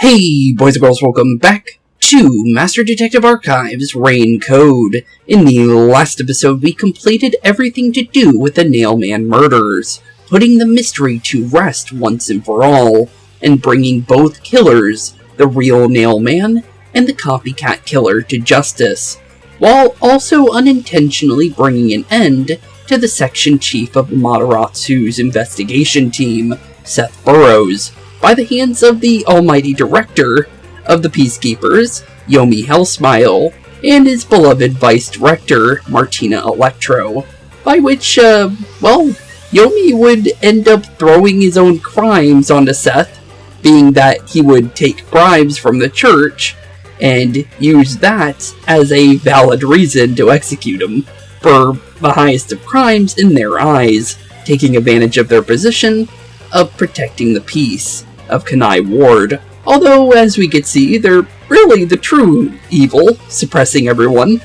Hey, boys and girls, welcome back to Master Detective Archives Rain Code. In the last episode, we completed everything to do with the Nailman murders, putting the mystery to rest once and for all, and bringing both killers, the real Nailman and the copycat killer, to justice, while also unintentionally bringing an end to the section chief of Mataratsu's investigation team, Seth Burrows, by the hands of the almighty director of the Peacekeepers, Yomi Hellsmile, and his beloved vice director, Martina Electro, by which, Yomi would end up throwing his own crimes onto Seth, being that he would take bribes from the church, and use that as a valid reason to execute him for the highest of crimes in their eyes, taking advantage of their position of protecting the peace of Kanai Ward, although, as we could see, they're really the true evil, suppressing everyone,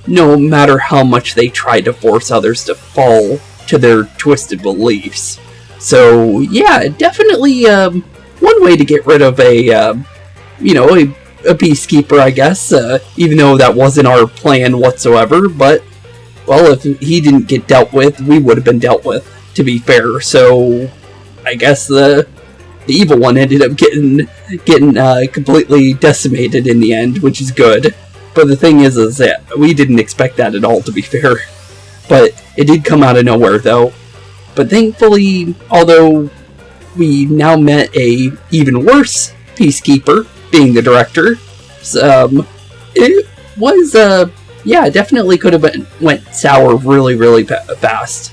no matter how much they try to force others to fall to their twisted beliefs. So, yeah, definitely, one way to get rid of a peacekeeper, I guess, even though that wasn't our plan whatsoever, but, well, if he didn't get dealt with, we would have been dealt with, to be fair, so I guess the evil one ended up getting completely decimated in the end, which is good. But the thing is that we didn't expect that at all, to be fair. But it did come out of nowhere, though. But thankfully, although we now met a even worse peacekeeper, being the director, it was, definitely could have went sour really, really fast.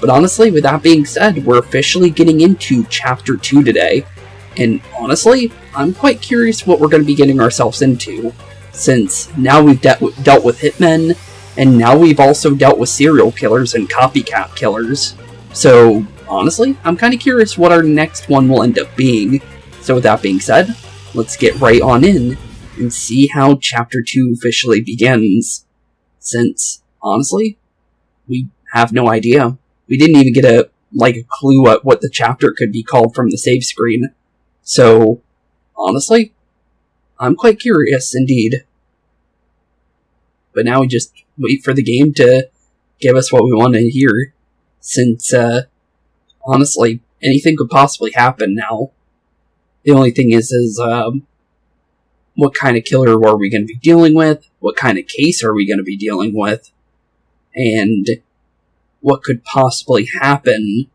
But honestly, with that being said, we're officially getting into Chapter 2 today. And honestly, I'm quite curious what we're going to be getting ourselves into, since now we've dealt with hitmen, and now we've also dealt with serial killers and copycat killers. So, honestly, I'm kind of curious what our next one will end up being. So with that being said, let's get right on in and see how Chapter 2 officially begins. Since, honestly, we have no idea. We didn't even get a clue at what the chapter could be called from the save screen. So, honestly, I'm quite curious indeed. But now we just wait for the game to give us what we want to hear. Since, honestly, anything could possibly happen now. The only thing is what kind of killer are we going to be dealing with? What kind of case are we going to be dealing with? And what could possibly happen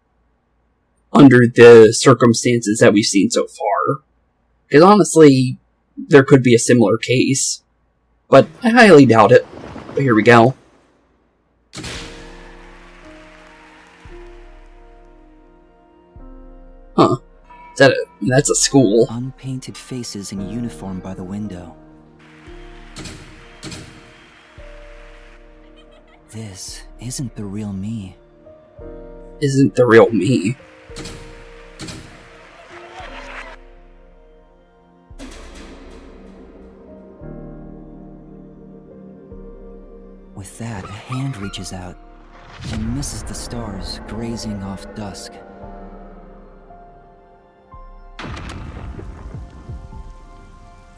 under the circumstances that we've seen so far. Because honestly, there could be a similar case. But I highly doubt it. But here we go. Huh. That's a school. Unpainted faces in uniform by the window. This isn't the real me. Isn't the real me. With that, a hand reaches out and misses the stars grazing off dusk.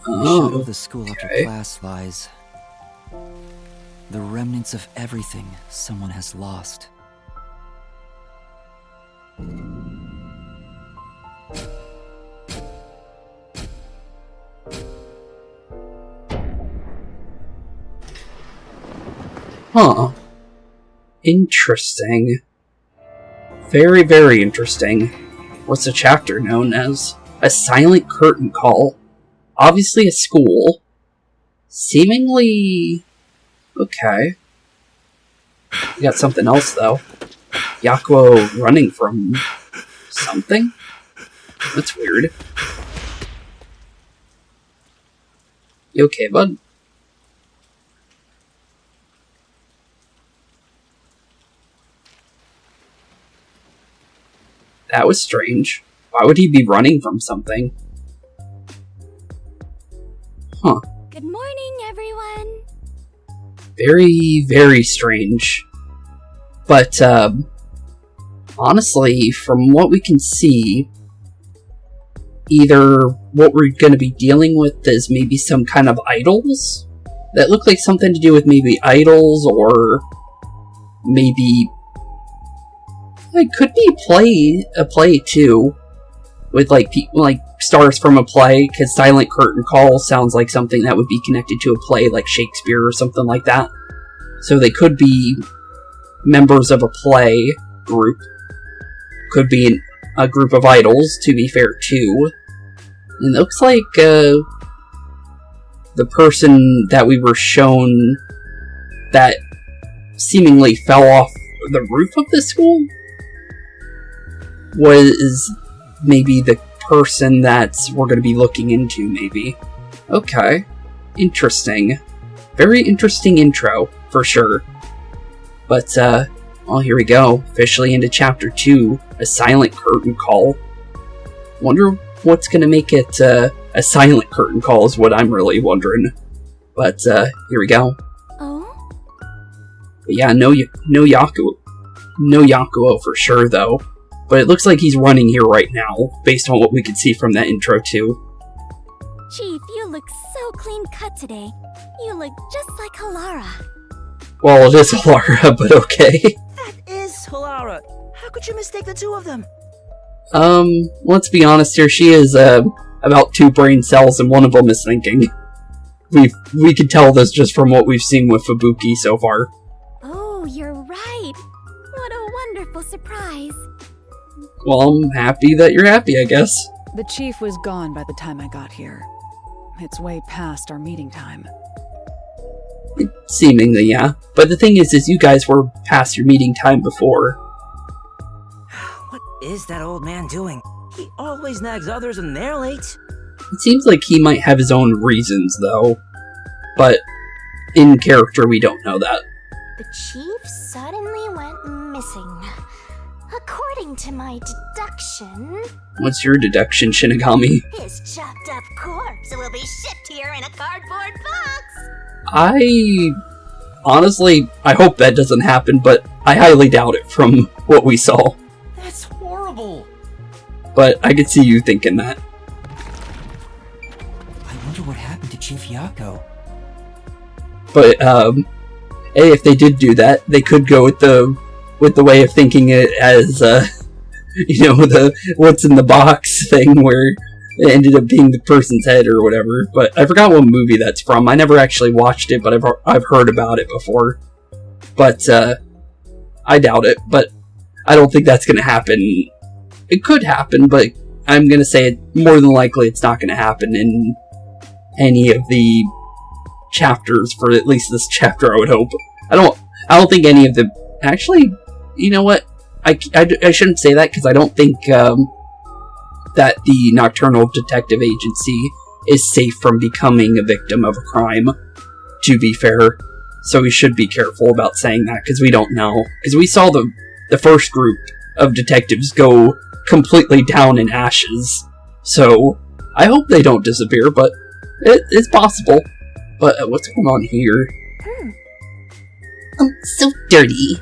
The shadow of the school after class lies. The remnants of everything someone has lost. Huh. Interesting. Very, very interesting. What's the chapter known as? A silent curtain call. Obviously a school. Seemingly... okay. We got something else, though. Yakou running from something? That's weird. You okay, bud? That was strange. Why would he be running from something? Huh. Good morning, everyone! Very, very strange. But, honestly, from what we can see, either what we're going to be dealing with is maybe some kind of idols? That look like something to do with maybe idols, or maybe it could be a play too, with like people like stars from a play, because Silent Curtain Call sounds like something that would be connected to a play like Shakespeare or something like that. So they could be members of a play group, could be a group of idols, to be fair too. And it looks like the person that we were shown that seemingly fell off the roof of the school was maybe the person that we're going to be looking into, maybe. Okay. Interesting. Very interesting intro, for sure. But, well, here we go. Officially into Chapter 2, A Silent Curtain Call. Wonder what's going to make it, a silent curtain call is what I'm really wondering. But, here we go. Oh? But yeah, no Yakou. No Yakuo for sure, though. But it looks like he's running here right now, based on what we could see from that intro, too. Chief, you look so clean cut today. You look just like Halara. Well, it is Halara, but okay. That is Halara. How could you mistake the two of them? Let's be honest here, she is, about 2 brain cells and one of them is thinking. We could tell this just from what we've seen with Fubuki so far. Oh, you're right. What a wonderful surprise. Well, I'm happy that you're happy, I guess. The chief was gone by the time I got here. It's way past our meeting time. Seemingly, yeah. But the thing is you guys were past your meeting time before. What is that old man doing? He always nags others and they're late. It seems like he might have his own reasons, though. But in character, we don't know that. The chief suddenly went missing. According to my deduction... What's your deduction, Shinigami? His chopped up corpse will be shipped here in a cardboard box! Honestly, I hope that doesn't happen, but I highly doubt it from what we saw. That's horrible. But I could see you thinking that. I wonder what happened to Chief Yakou. But, hey, if they did do that, they could go with the way of thinking it as, the what's in the box thing where it ended up being the person's head or whatever. But I forgot what movie that's from. I never actually watched it, but I've heard about it before. But, I doubt it, but I don't think that's gonna happen. It could happen, but I'm gonna say more than likely it's not gonna happen in any of the chapters, for at least this chapter, I would hope. I don't think any of the... Actually, you know what? I shouldn't say that, because I don't think that the Nocturnal Detective Agency is safe from becoming a victim of a crime, to be fair. So we should be careful about saying that, because we don't know. Because we saw the first group of detectives go completely down in ashes. So I hope they don't disappear, but it's possible. But what's going on here? So dirty.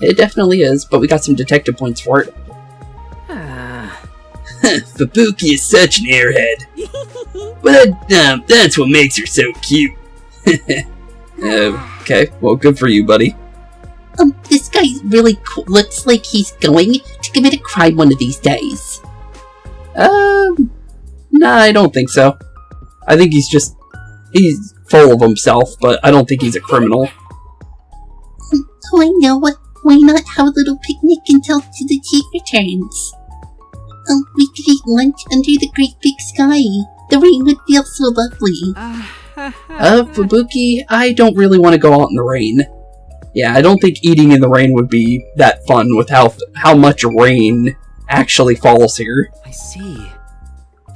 It definitely is, but we got some detective points for it. Fubuki is such an airhead. But that's what makes her so cute. Okay, well, good for you, buddy. This guy really looks like he's going to commit a crime one of these days. Nah, I don't think so. I think he's full of himself, but I don't think he's a criminal. Oh, I know. Why not have a little picnic until the chief returns? We could eat lunch under the great big sky. The rain would feel so lovely. Fubuki, I don't really want to go out in the rain. Yeah, I don't think eating in the rain would be that fun with how much rain actually falls here. I see.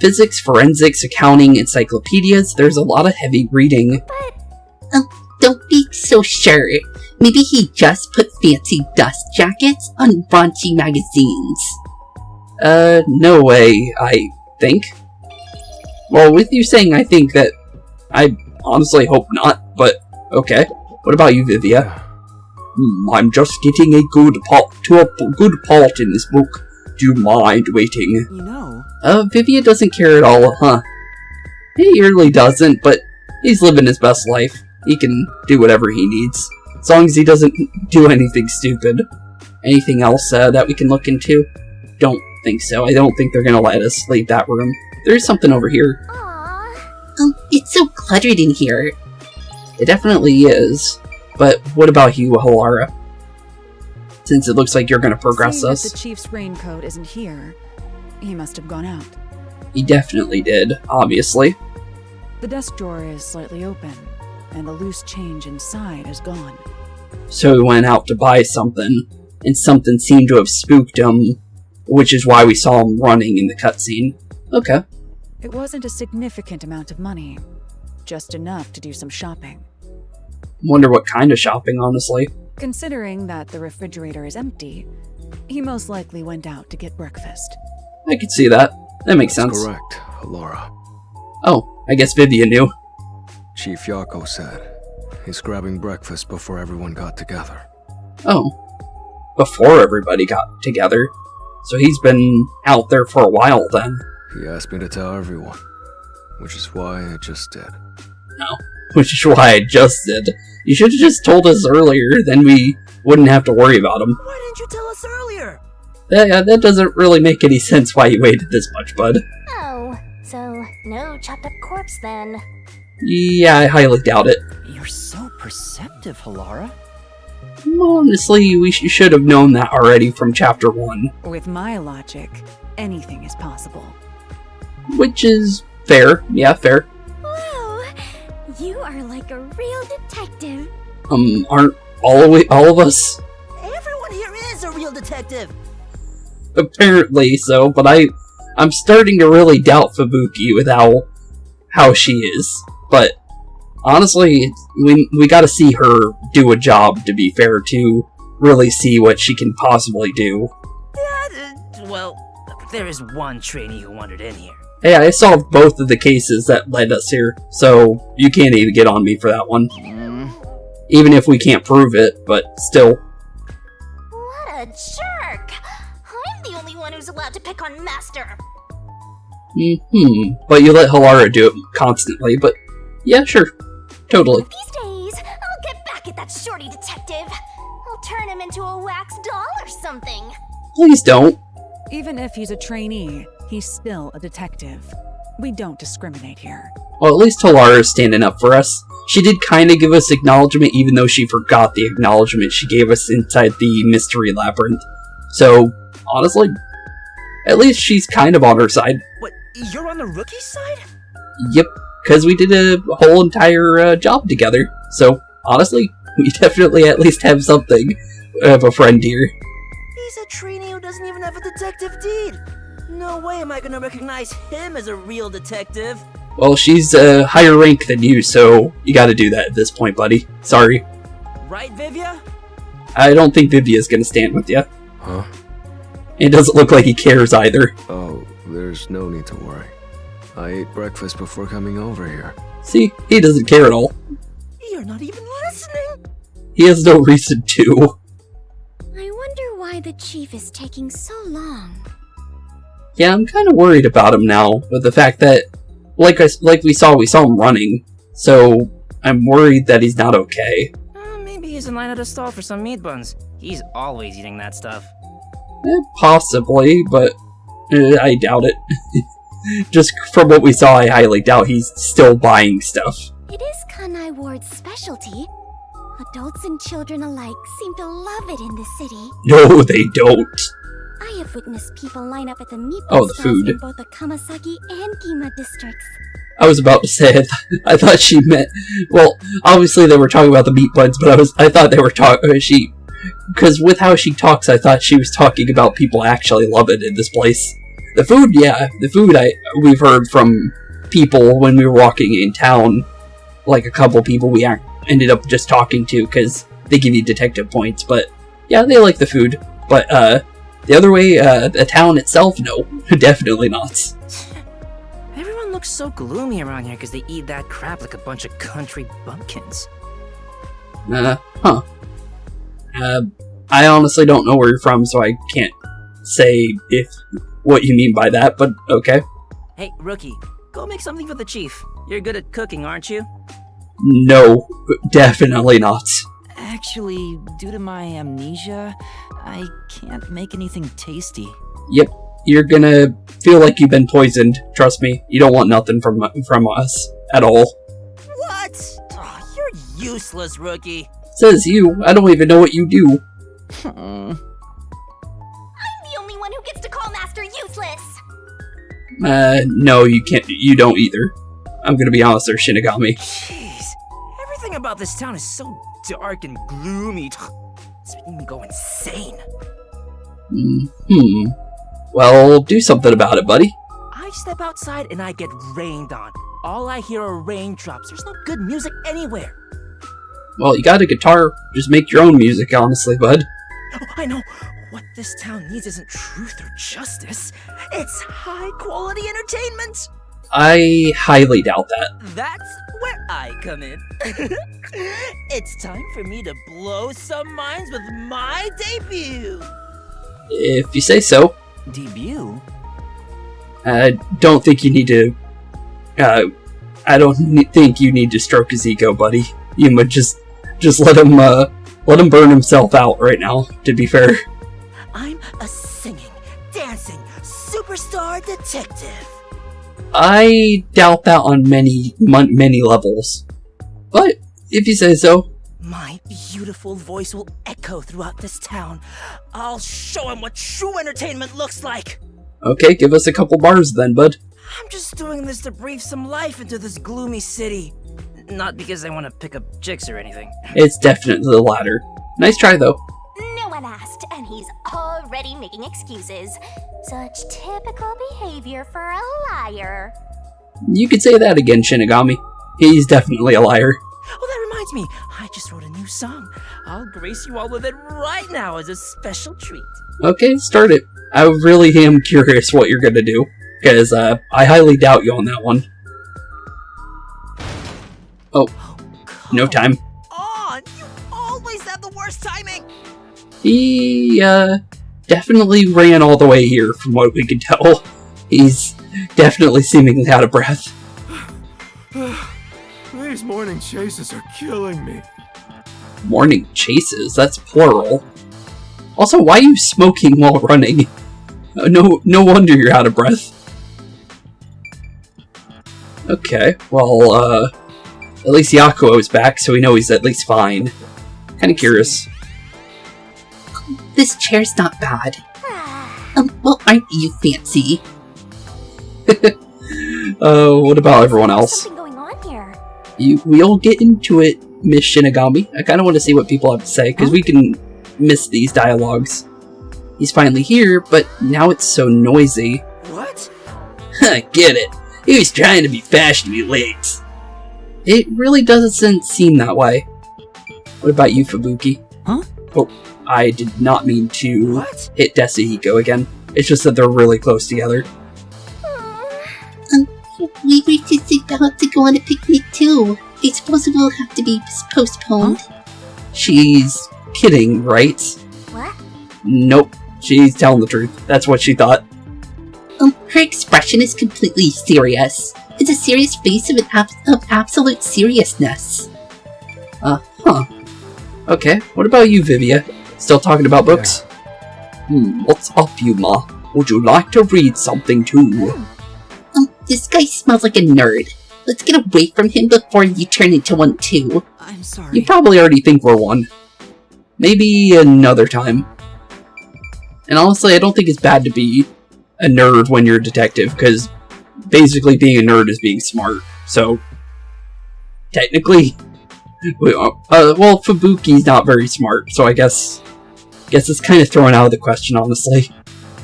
Physics, forensics, accounting, encyclopedias, there's a lot of heavy reading. Don't be so sure. Maybe he just put fancy dust jackets on raunchy magazines. No way, I think. Well, with you saying I think that, I honestly hope not, but okay. What about you, Vivia? I'm just getting a good part in this book you mind waiting? You know, Vivia doesn't care at all, huh? He really doesn't, but he's living his best life. He can do whatever he needs, as long as he doesn't do anything stupid. Anything else that we can look into? Don't think so. I don't think they're gonna let us leave that room. There's something over here. Aww. It's so cluttered in here. It definitely is. But what about you, Halara? Since it looks like you're gonna progress Seeing us. that the chief's raincoat isn't here, he must have gone out. He definitely did, obviously. The desk drawer is slightly open, and the loose change inside is gone. So he went out to buy something, and something seemed to have spooked him, which is why we saw him running in the cutscene. Okay. It wasn't a significant amount of money, just enough to do some shopping. Wonder what kind of shopping, honestly. Considering that the refrigerator is empty, he most likely went out to get breakfast. I could see that. That makes That's sense. correct, Halara. Oh, I guess Vivia knew. Chief Yakou said he's grabbing breakfast before everyone got together. Oh. Before everybody got together. So he's been out there for a while then. He asked me to tell everyone, which is why I just did. No. Which is why I just did. You should have just told us earlier, then we wouldn't have to worry about him. Why didn't you tell us earlier? Yeah, that doesn't really make any sense why you waited this much, bud. Oh, so no chopped up corpse then. Yeah, I highly doubt it. you're so perceptive, Halara. Honestly, we should have known that already from Chapter 1. With my logic, anything is possible. Which is fair. Yeah, fair. Wow, you are like a real detective. Aren't all of us? Everyone here is a real detective. Apparently so, but I'm starting to really doubt Fubuki with how she is. But honestly, we gotta see her do a job, to be fair, to really see what she can possibly do. Well, there is one trainee who wandered in here. Hey, I solved both of the cases that led us here, so you can't even get on me for that one. Even if we can't prove it, but still. What a jerk! I'm the only one who's allowed to pick on Master. But you let Halara do it constantly, but yeah, sure. Totally. These days, I'll get back at that shorty detective. I'll turn him into a wax doll or something. Please don't. Even if he's a trainee, he's still a detective. We don't discriminate here. Well, at least Halara is standing up for us. She did kind of give us acknowledgement, even though she forgot the acknowledgement she gave us inside the mystery labyrinth. So, honestly, at least she's kind of on her side. What, you're on the rookie side? Yep, because we did a whole entire job together. So, honestly, we definitely at least have something of a friend here. He's a trainee who doesn't even have a detective deed. No way am I gonna recognize him as a real detective. Well, she's a higher rank than you, so you gotta do that at this point, buddy. Sorry. Right, Vivia? I don't think Vivia's gonna stand with you. Huh? It doesn't look like he cares either. Oh, there's no need to worry. I ate breakfast before coming over here. See, he doesn't care at all. You're not even listening. He has no reason to. I wonder why the chief is taking so long. Yeah, I'm kind of worried about him now, with the fact that, like we saw him running, so I'm worried that he's not okay. Maybe he's in line at a stall for some meat buns. He's always eating that stuff. Possibly, but I doubt it. Just from what we saw, I highly doubt he's still buying stuff. It is Kanai Ward's specialty. Adults and children alike seem to love it in the city. No, they don't. I have witnessed people line up at the meatball Oh, the stalls food. in both the Kamasaki and Gima districts. I was about to say, I thought she meant, well, obviously they were talking about the meat buns, but I thought they were talking, because with how she talks, I thought she was talking about people actually love it in this place. The food, yeah, the food we've heard from people when we were walking in town, like a couple people we ended up just talking to, because they give you detective points, but yeah, they like the food, but the other way, the town itself, no, definitely not. Everyone looks so gloomy around here because they eat that crap like a bunch of country bumpkins. I honestly don't know where you're from, so I can't say if what you mean by that, but okay. Hey, Rookie, go make something for the chief. You're good at cooking, aren't you? No, definitely not. Actually, due to my amnesia, I can't make anything tasty. Yep, you're gonna feel like you've been poisoned. Trust me, you don't want nothing from us at all. What? Oh, you're useless, Rookie. Says you. I don't even know what you do. I'm the only one who gets to call Master useless. No, you can't. You don't either. I'm gonna be honest there, Shinigami. Jeez, everything about this town is so dark and gloomy. It's making me go insane. Well, do something about it, buddy. I step outside and I get rained on. All I hear are raindrops. There's no good music anywhere. Well, you got a guitar. Just make your own music, honestly, bud. Oh, I know. What this town needs isn't truth or justice. It's high-quality entertainment. I highly doubt that. That's where I come in. It's time for me to blow some minds with my debut. If you say so. Debut? I don't think you need to... I don't think you need to stroke his ego, buddy. Yuma, just let him burn himself out right now, to be fair. I'm a singing, dancing, superstar detective. I doubt that on many levels. But, if you say so. My beautiful voice will echo throughout this town. I'll show him what true entertainment looks like. Okay, give us a couple bars then, bud. I'm just doing this to breathe some life into this gloomy city. Not because I want to pick up chicks or anything. It's definitely the latter. Nice try, though. No one asked, and he's already making excuses. Such typical behavior for a liar. You could say that again, Shinigami. He's definitely a liar. Oh, that reminds me. I just wrote a new song. I'll grace you all with it right now as a special treat. Okay, start it. I really am curious what you're gonna do, because I highly doubt you on that one. Oh, no time. On! You always have the worst timing! He, definitely ran all the way here, from what we could tell. He's definitely seemingly out of breath. These morning chases are killing me. Morning chases? That's plural. Also, why are you smoking while running? No wonder you're out of breath. Okay, well, at least Yakou is back, so we know he's at least fine. Kinda curious. This chair's not bad. Well, aren't you fancy? What about everyone else? Something going on here. We'll get into it, Miss Shinigami. I kinda want to see what people have to say, because we can miss these dialogues. He's finally here, but now it's so noisy. What? Get it. He was trying to be fashionably late. It really doesn't seem that way. What about you, Fubuki? Huh? Oh, I did not mean to What? hit Desuhiko again. It's just that they're really close together. We were just about to go on a picnic too. I suppose it will have to be postponed. She's kidding, right? What? Nope. She's telling the truth. That's what she thought. Her expression is completely serious. It's a serious face of absolute seriousness. Huh. Okay, what about you, Vivia? Still talking about books? What's up, Yuma? Would you like to read something too? This guy smells like a nerd. Let's get away from him before you turn into one too. I'm sorry. You probably already think we're one. Maybe another time. And honestly, I don't think it's bad to be a nerd when you're a detective, because basically being a nerd is being smart. So, technically, well, Fubuki's not very smart, so I guess it's kind of thrown out of the question, honestly.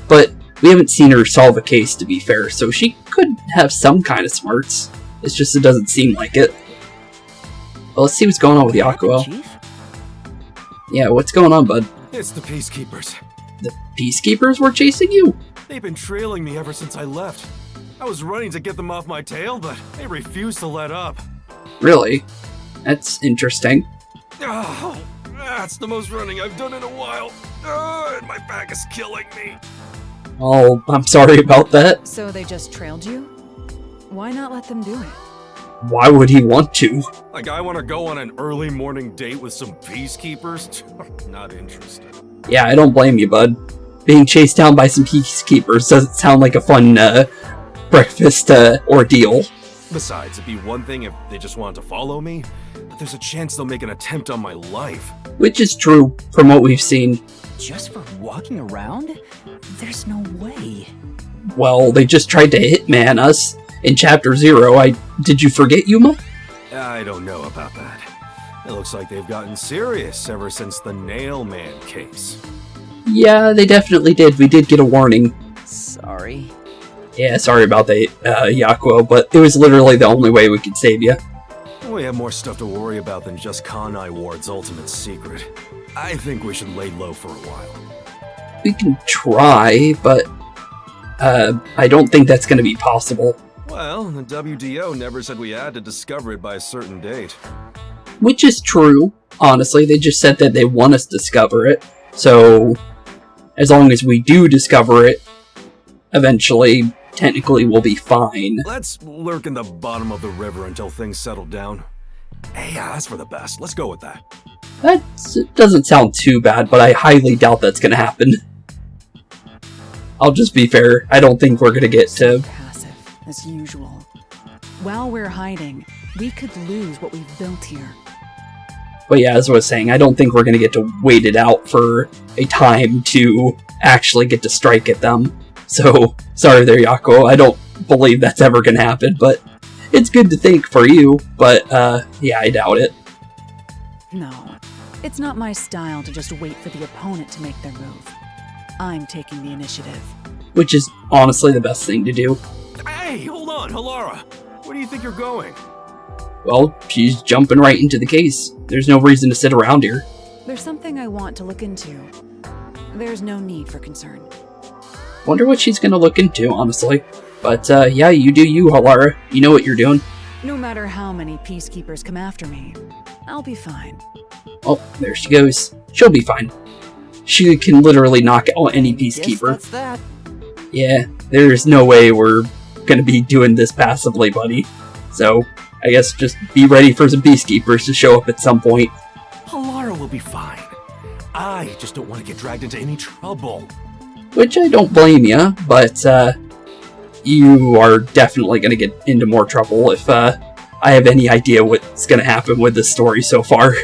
But we haven't seen her solve a case, to be fair, so she could have some kind of smarts. It's just it doesn't seem like it. Well, let's see what's going on with Yakou. Chief? Yeah, what's going on, bud? It's the peacekeepers. The peacekeepers were chasing you? They've been trailing me ever since I left. I was running to get them off my tail, but they refused to let up. Really? That's interesting. Oh, that's the most running I've done in a while. And my back is killing me. Oh, I'm sorry about that. So they just trailed you? Why not let them do it? Why would he want to? Like, I want to go on an early morning date with some peacekeepers? Not interested. Yeah, I don't blame you, bud. Being chased down by some peacekeepers doesn't sound like a fun, breakfast, ordeal. Besides, it'd be one thing if they just wanted to follow me, but there's a chance they'll make an attempt on my life. Which is true, from what we've seen. Just for walking around? There's no way. Well, they just tried to hitman us in Chapter 0. Did you forget, Yuma? I don't know about that. It looks like they've gotten serious ever since the Nail Man case. Yeah, they definitely did. We did get a warning. Sorry. Yeah, sorry about that, Yakou, but it was literally the only way we could save you. We have more stuff to worry about than just Kanai Ward's ultimate secret. I think we should lay low for a while. We can try, but I don't think that's going to be possible. Well, the WDO never said we had to discover it by a certain date. Which is true, honestly. They just said that they want us to discover it. So, as long as we do discover it, eventually, technically, we'll be fine. Let's lurk in the bottom of the river until things settle down. Hey, yeah, that's for the best. Let's go with that. That doesn't sound too bad, but I highly doubt that's going to happen. I'll just be fair. I don't think we're going to get to... Passive, as usual. While we're hiding, we could lose what we've built here. But yeah, as I was saying, I don't think we're going to get to wait it out for a time to actually get to strike at them. So, sorry there, Yakou. I don't believe that's ever going to happen, but it's good to think for you. But, yeah, I doubt it. No, it's not my style to just wait for the opponent to make their move. I'm taking the initiative. Which is honestly the best thing to do. Hey, hold on, Halara. Where do you think you're going? Well, she's jumping right into the case. There's no reason to sit around here. There's something I want to look into. There's no need for concern. Wonder what she's gonna look into, honestly. But, yeah, you do you, Halara. You know what you're doing. No matter how many peacekeepers come after me, I'll be fine. Oh, there she goes. She'll be fine. She can literally knock out any peacekeeper. Guess that's that. Yeah, there's no way we're gonna be doing this passively, buddy. So, I guess just be ready for some peacekeepers to show up at some point. Halara will be fine. I just don't want to get dragged into any trouble. Which I don't blame you, but, you are definitely gonna get into more trouble if, I have any idea what's gonna happen with this story so far.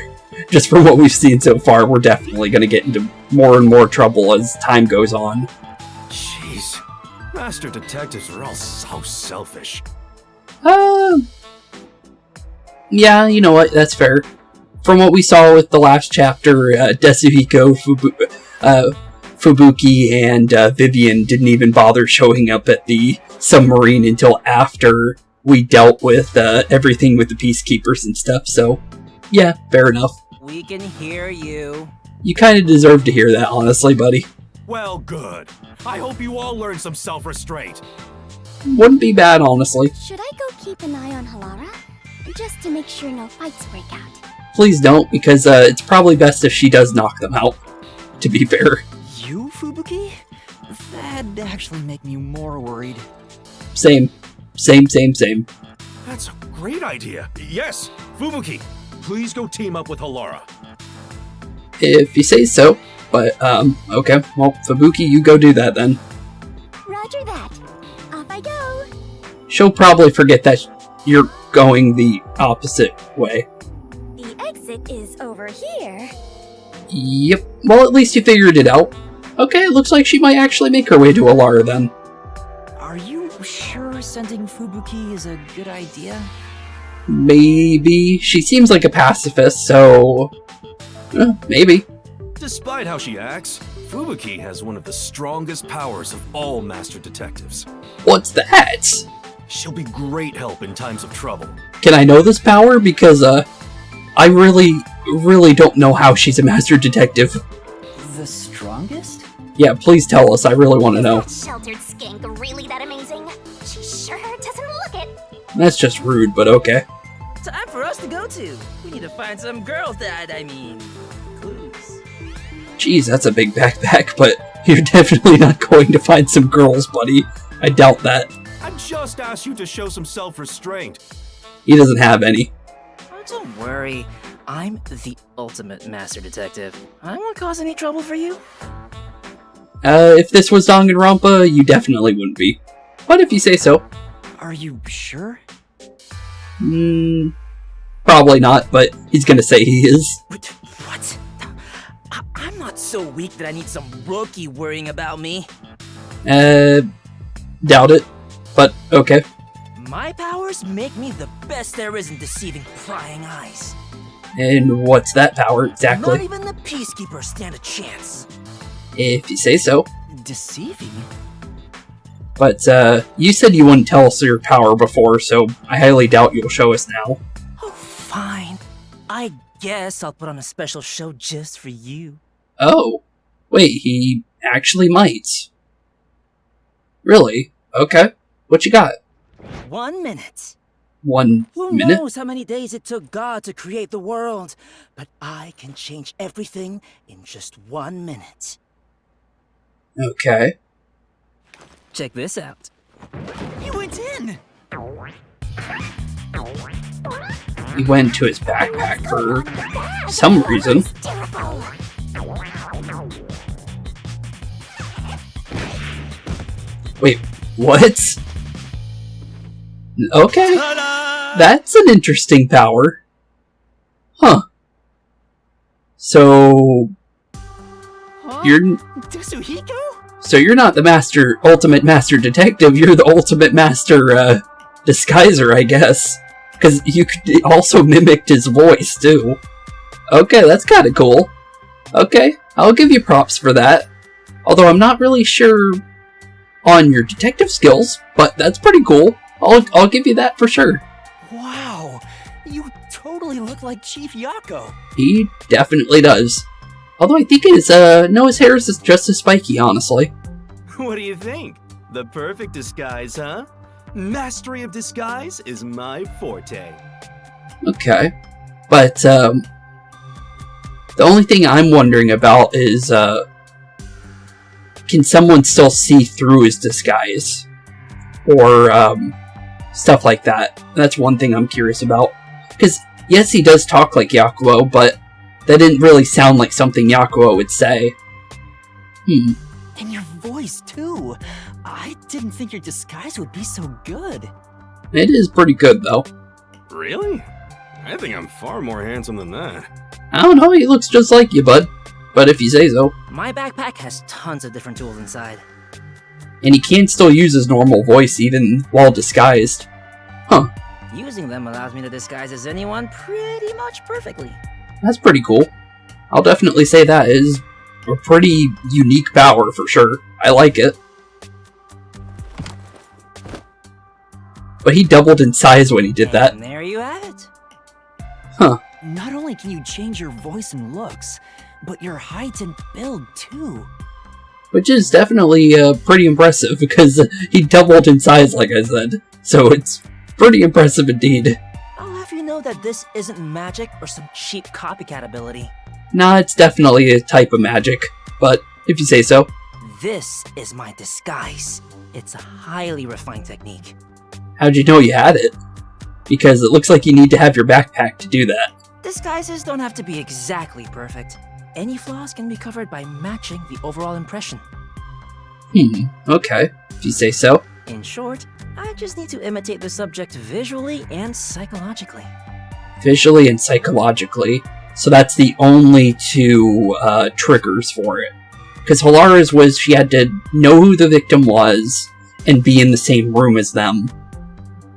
Just from what we've seen so far, we're definitely gonna get into more and more trouble as time goes on. Jeez. Master detectives are all so selfish. Yeah, you know what, that's fair. From what we saw with the last chapter, Desuhiko, Fubuki, and Vivian didn't even bother showing up at the submarine until after we dealt with everything with the peacekeepers and stuff, so yeah, fair enough. We can hear you. You kind of deserve to hear that, honestly, buddy. Well, good. I hope you all learn some self-restraint. Wouldn't be bad, honestly. Should I go keep an eye on Halara? Just to make sure no fights break out. Please don't, because it's probably best if she does knock them out, to be fair. You, Fubuki? That'd actually make me more worried. Same. That's a great idea. Yes, Fubuki, please go team up with Halara. If you say so. But, okay. Well, Fubuki, you go do that then. Roger that. Off I go. She'll probably forget that you're going the opposite way. The exit is over here. Yep. Well, at least you figured it out. Okay, it looks like she might actually make her way to Halara then. Are you sure sending Fubuki is a good idea? Maybe. She seems like a pacifist, so... maybe. Despite how she acts, Fubuki has one of the strongest powers of all master detectives. What's that? She'll be great help in times of trouble. Can I know this power? Because, I really don't know how she's a master detective. The strongest? Yeah, please tell us. I really want to know. That sheltered skink really that amazing? She sure doesn't look it. That's just rude, but okay. Time for us to go to. We need to find some girls that, clues. Jeez, that's a big backpack, but You're definitely not going to find some girls, buddy. I doubt that. I just asked you to show some self-restraint. He doesn't have any. Oh, don't worry. I'm the ultimate master detective. I won't cause any trouble for you. If this was Danganronpa, you definitely wouldn't be. But if you say so. Are you sure? Probably not, but he's gonna say he is. What? I'm not so weak that I need some rookie worrying about me. Doubt it. But, okay. My powers make me the best there is in deceiving prying eyes. And what's that power exactly? Not even the peacekeepers stand a chance. If you say so. Deceiving? But, you said you wouldn't tell us your power before, so I highly doubt you'll show us now. Oh, fine. I guess I'll put on a special show just for you. Oh. Wait, he actually might. Really? Okay. What you got? 1 minute. 1 Who minute? knows how many days it took God to create the world? But I can change everything in just 1 minute. Okay. Check this out. You went in! He went to his backpack for some reason. Wait, what? Okay. That's an interesting power. Huh. So... You're... Desuhiko? So you're not the ultimate master detective, you're the ultimate master, disguiser, I guess. Because you could also mimicked his voice, too. Okay, that's kinda cool. Okay, I'll give you props for that. Although I'm not really sure on your detective skills, but that's pretty cool. I'll give you that for sure. Wow, you totally look like Chief Yakou. He definitely does. Although I think his hair is just as spiky, honestly. What do you think? The perfect disguise, huh? Mastery of disguise is my forte. Okay. But, the only thing I'm wondering about is, can someone still see through his disguise? Or, stuff like that. That's one thing I'm curious about. Because, yes, he does talk like Yakuo, but that didn't really sound like something Yakuo would say. And your voice, too. I didn't think your disguise would be so good. It is pretty good, though. Really? I think I'm far more handsome than that. I don't know, he looks just like you, bud. But if you say so. My backpack has tons of different tools inside. And he can still use his normal voice even while disguised. Huh. Using them allows me to disguise as anyone pretty much perfectly. That's pretty cool. I'll definitely say that is a pretty unique power for sure. I like it. But he doubled in size when he did that. And there you have it. Huh. Not only can you change your voice and looks, but your height and build, too. Which is definitely pretty impressive, because he doubled in size, like I said. So it's pretty impressive indeed. I'll have you know that this isn't magic or some cheap copycat ability. Nah, it's definitely a type of magic, but if you say so. This is my disguise. It's a highly refined technique. How'd you know you had it? Because it looks like you need to have your backpack to do that. Disguises don't have to be exactly perfect. Any flaws can be covered by matching the overall impression. Okay, if you say so. In short, I just need to imitate the subject visually and psychologically. Visually and psychologically. So that's the only two triggers for it. Because Halara's was she had to know who the victim was and be in the same room as them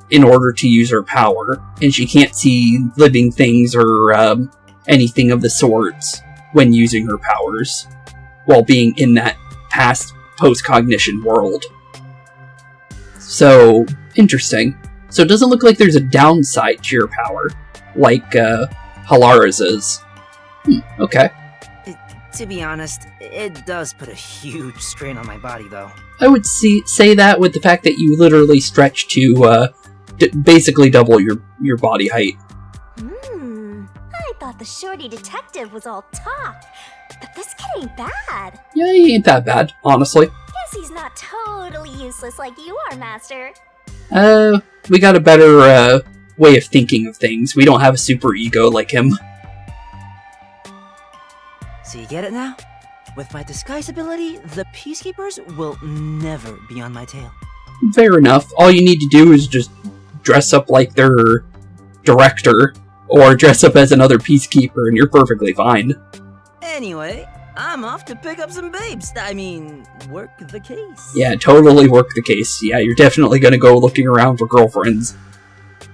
in order to use her power. And she can't see living things or anything of the sorts when using her powers while being in that past post-cognition world. So, interesting. So it doesn't look like there's a downside to your power, like Halara's is. Okay. To be honest, it does put a huge strain on my body, though. I would say that with the fact that you literally stretch to basically double your body height. I thought thought the shorty detective was all talk, but this kid ain't bad. Yeah, he ain't that bad, honestly. Guess he's not totally useless like you are, Master. We got a better, way of thinking of things. We don't have a super ego like him. So you get it now? With my disguise ability, the Peacekeepers will never be on my tail. Fair enough. All you need to do is just dress up like their director, or dress up as another Peacekeeper, and you're perfectly fine. Anyway, I'm off to pick up some babes. I mean, work the case. Yeah, totally work the case. Yeah, you're definitely gonna go looking around for girlfriends.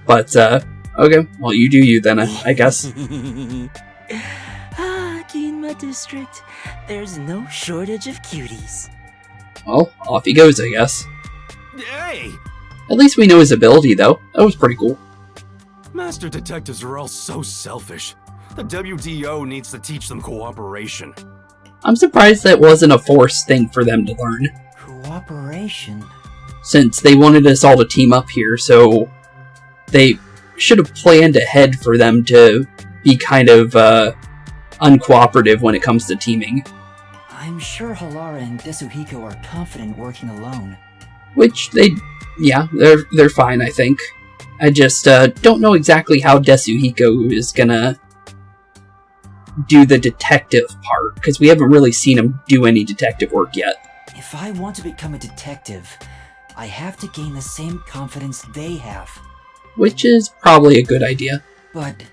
But, okay, well, you do you then, I guess. In my district, there's no shortage of cuties. Well, off he goes, I guess. Hey! At least we know his ability, though. That was pretty cool. Master detectives are all so selfish. The WDO needs to teach them cooperation. I'm surprised that wasn't a forced thing for them to learn. Cooperation? Since they wanted us all to team up here, so they should have planned ahead for them to be kind of, uncooperative when it comes to teaming. I'm sure Halara and Desuhiko are confident working alone. Which they're fine, I think. I just don't know exactly how Desuhiko is gonna do the detective part, because we haven't really seen him do any detective work yet. If I want to become a detective, I have to gain the same confidence they have. Which is probably a good idea. But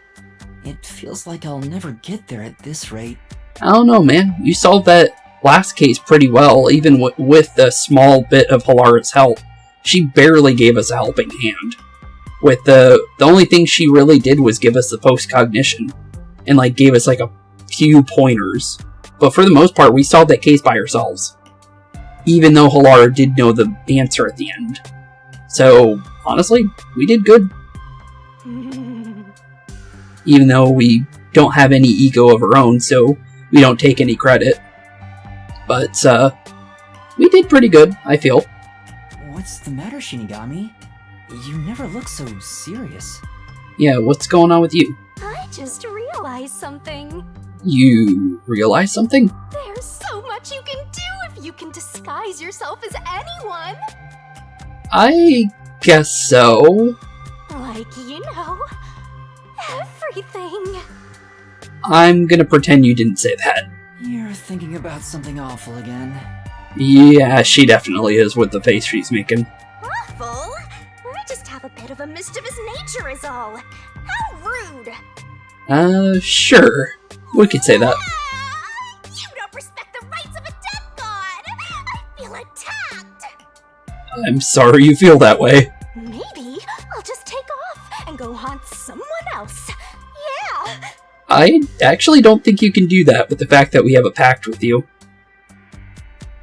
it feels like I'll never get there at this rate. I don't know, man. You solved that last case pretty well, even with a small bit of Halara's help. She barely gave us a helping hand. With the only thing she really did was give us the post-cognition, and gave us a few pointers. But for the most part, we solved that case by ourselves. Even though Halara did know the answer at the end. So, honestly, we did good. Even though we don't have any ego of our own, so we don't take any credit. But, we did pretty good, I feel. What's the matter, Shinigami? You never look so serious. Yeah, what's going on with you? I just realized something. You realize something? There's so much you can do if you can disguise yourself as anyone. I guess so. Like, everything. I'm gonna pretend you didn't say that. You're thinking about something awful again. Yeah, she definitely is with the face she's making. Awful? I just have a bit of a mischievous nature is all. How rude. Sure. We could say that. You don't respect the rights of a death god. I feel attacked. I'm sorry you feel that way. Maybe I'll just take off and go haunt someone else. Yeah. I actually don't think you can do that with the fact that we have a pact with you.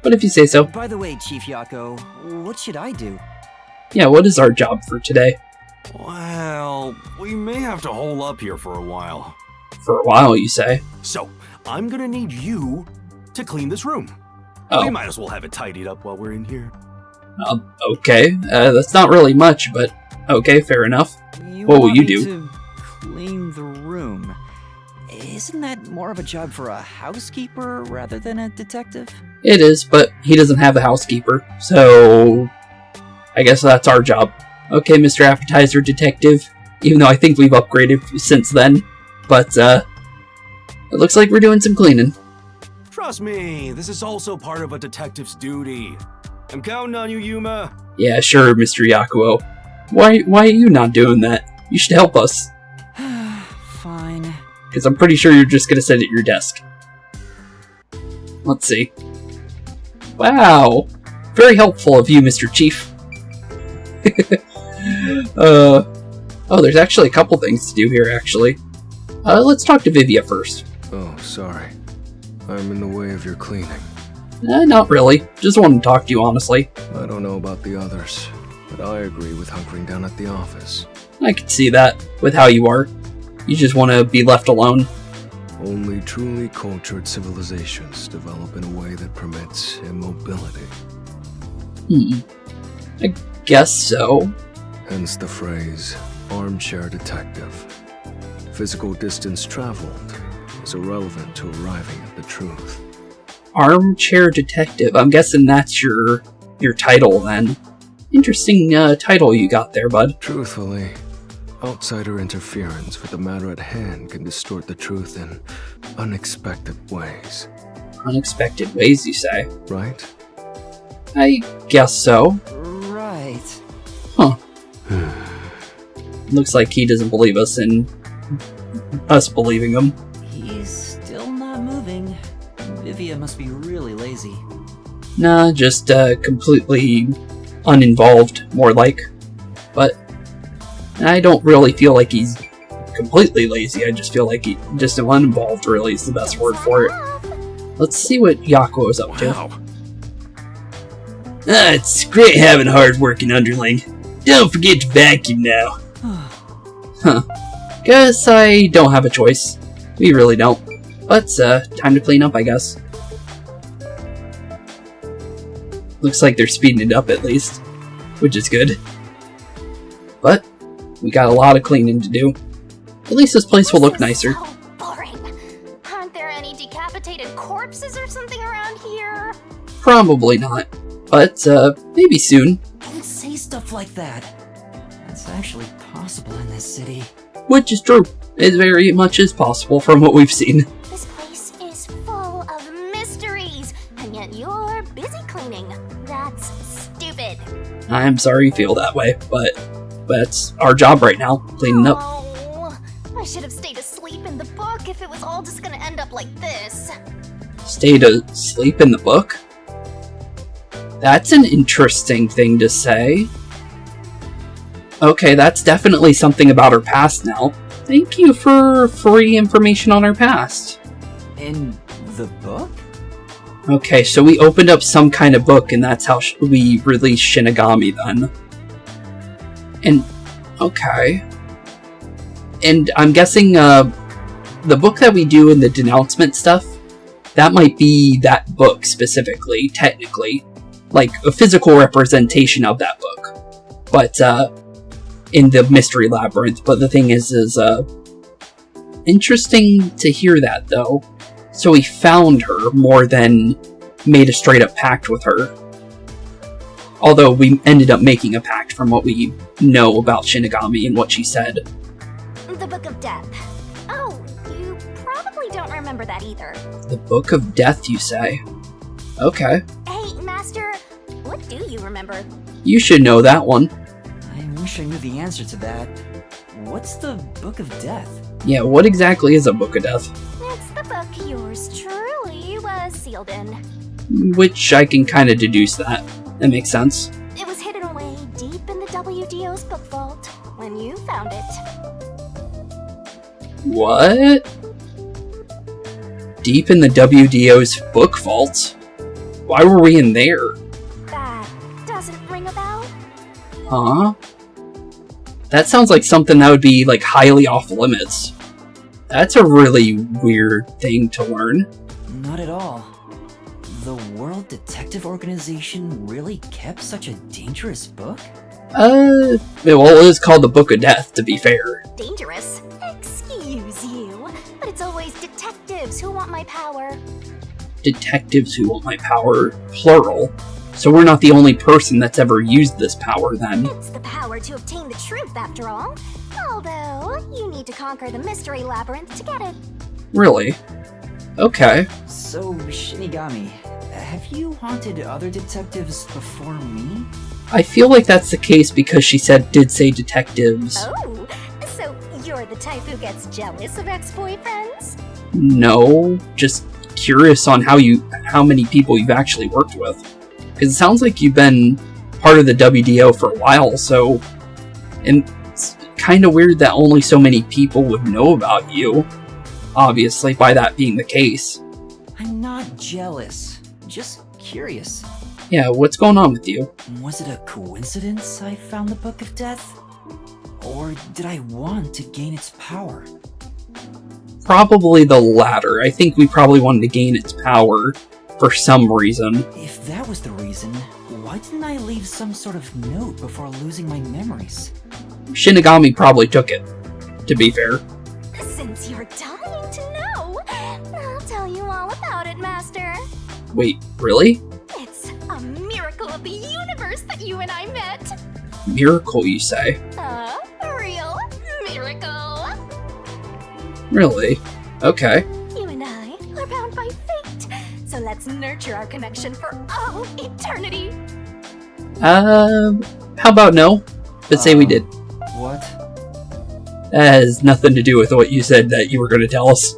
But if you say so. By the way, Chief Yakou, what should I do? Yeah, what is our job for today? Well, we may have to hole up here for a while. For a while, you say? So, I'm gonna need you to clean this room. Oh. We might as well have it tidied up while we're in here. Okay. That's not really much, but okay, fair enough. What will you do? To clean the room. Isn't that more of a job for a housekeeper rather than a detective? It is, but he doesn't have a housekeeper, so I guess that's our job. Okay, Mr. Appetizer Detective, even though I think we've upgraded since then, but it looks like we're doing some cleaning. Trust me, this is also part of a detective's duty. I'm counting on you, Yuma. Yeah, sure, Mr. Yakuo. Why are you not doing that? You should help us. Fine. Because I'm pretty sure you're just going to sit at your desk. Let's see. Wow. Very helpful of you, Mr. Chief. Oh, there's actually a couple things to do here, actually. Let's talk to Vivia first. Oh, sorry. I'm in the way of your cleaning. Not really. Just wanted to talk to you, honestly. I don't know about the others, but I agree with hunkering down at the office. I can see that, with how you are. You just want to be left alone. Only truly cultured civilizations develop in a way that permits immobility. I guess so. Hence the phrase, armchair detective. physical distance traveled is irrelevant to arriving at the truth. Armchair detective. I'm guessing that's your title then. Interesting title you got there, bud. Truthfully, outsider interference with the matter at hand can distort the truth in unexpected ways. Unexpected ways, you say? Right? I guess so. Right. Huh. Looks like he doesn't believe us in us believing him. He's still not moving. Vivia must be really lazy. Nah, just completely uninvolved, more like. But I don't really feel like he's completely lazy. I just feel like he just uninvolved really is the best word for it. Let's see what Yakou is up to. It's great having a hard-working underling. Don't forget to vacuum now. Huh. Guess I don't have a choice. We really don't. But, time to clean up, I guess. Looks like they're speeding it up at least, which is good. But, we got a lot of cleaning to do. At least this place will look nicer. So boring. Aren't there any decapitated corpses or something around here? Probably not. But, maybe soon. Don't say stuff like that. That's actually possible in this city. Which is true. It very much is possible from what we've seen. This place is full of mysteries, and yet you're busy cleaning. That's stupid. I'm sorry you feel that way, but that's our job right now, cleaning up. Oh, I should have stayed asleep in the book if it was all just gonna end up like this. Stayed asleep in the book? That's an interesting thing to say. Okay, that's definitely something about her past now. Thank you for free information on her past. In the book? Okay, so we opened up some kind of book, and that's how we released Shinigami then. And, okay. And I'm guessing, the book that we do in the denouncement stuff, that might be that book specifically, technically. Like, a physical representation of that book. But, in the Mystery Labyrinth. But the thing is, interesting to hear that, though. So we found her more than made a straight-up pact with her. Although we ended up making a pact from what we know about Shinigami and what she said. The Book of Death. Oh, you probably don't remember that either. The Book of Death, you say? Okay. Hey, Master, what do you remember? You should know that one. I wish I knew the answer to that. What's the Book of Death? Yeah, what exactly is a Book of Death? It's the book yours truly was sealed in. Which I can kind of deduce that. That makes sense. It was hidden away deep in the WDO's book vault when you found it. What? Deep in the WDO's book vault? Why were we in there? That doesn't ring a bell? Huh? That sounds like something that would be, like, highly off limits. That's a really weird thing to learn. Not at all. The World Detective Organization really kept such a dangerous book? Well, it was called the Book of Death, to be fair. Dangerous? Excuse you, but it's always detectives who want my power. Detectives who want my power, plural. So we're not the only person that's ever used this power, then. It's the power to obtain the truth, after all. Although, you need to conquer the Mystery Labyrinth to get it. Really? Okay. So, Shinigami, have you haunted other detectives before me? I feel like that's the case because she did say detectives. Oh, so you're the type who gets jealous of ex-boyfriends? No, just curious on how many people you've actually worked with. Because it sounds like you've been part of the WDO for a while, so... And it's kind of weird that only so many people would know about you. Obviously, by that being the case. I'm not jealous, just curious. Yeah, what's going on with you? Was it a coincidence I found the Book of Death? Or did I want to gain its power? Probably the latter. I think we probably wanted to gain its power for some reason. If that was the reason, why didn't I leave some sort of note before losing my memories? Shinigami probably took it, to be fair. Since you're dying to know, I'll tell you all about it, Master. Wait, really? It's a miracle of the universe that you and I met. Miracle, you say? A real miracle. Really? Okay. You and I are bound by fate, so let's nurture our connection for all eternity. How about no? But say we did. What? That has nothing to do with what you said that you were going to tell us.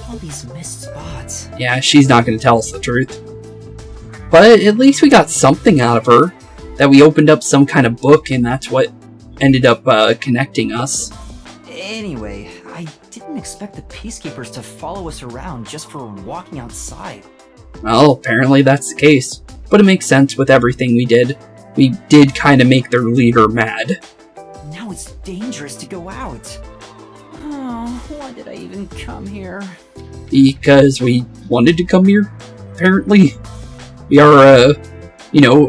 All these missed spots. Yeah, she's not going to tell us the truth. But at least we got something out of her. That we opened up some kind of book, and that's what ended up connecting us. Anyway, I didn't expect the peacekeepers to follow us around just for walking outside. Well, apparently that's the case. But it makes sense with everything we did. We did kind of make their leader mad. Now it's dangerous to go out. Oh, why did I even come here? Because we wanted to come here, apparently. We are a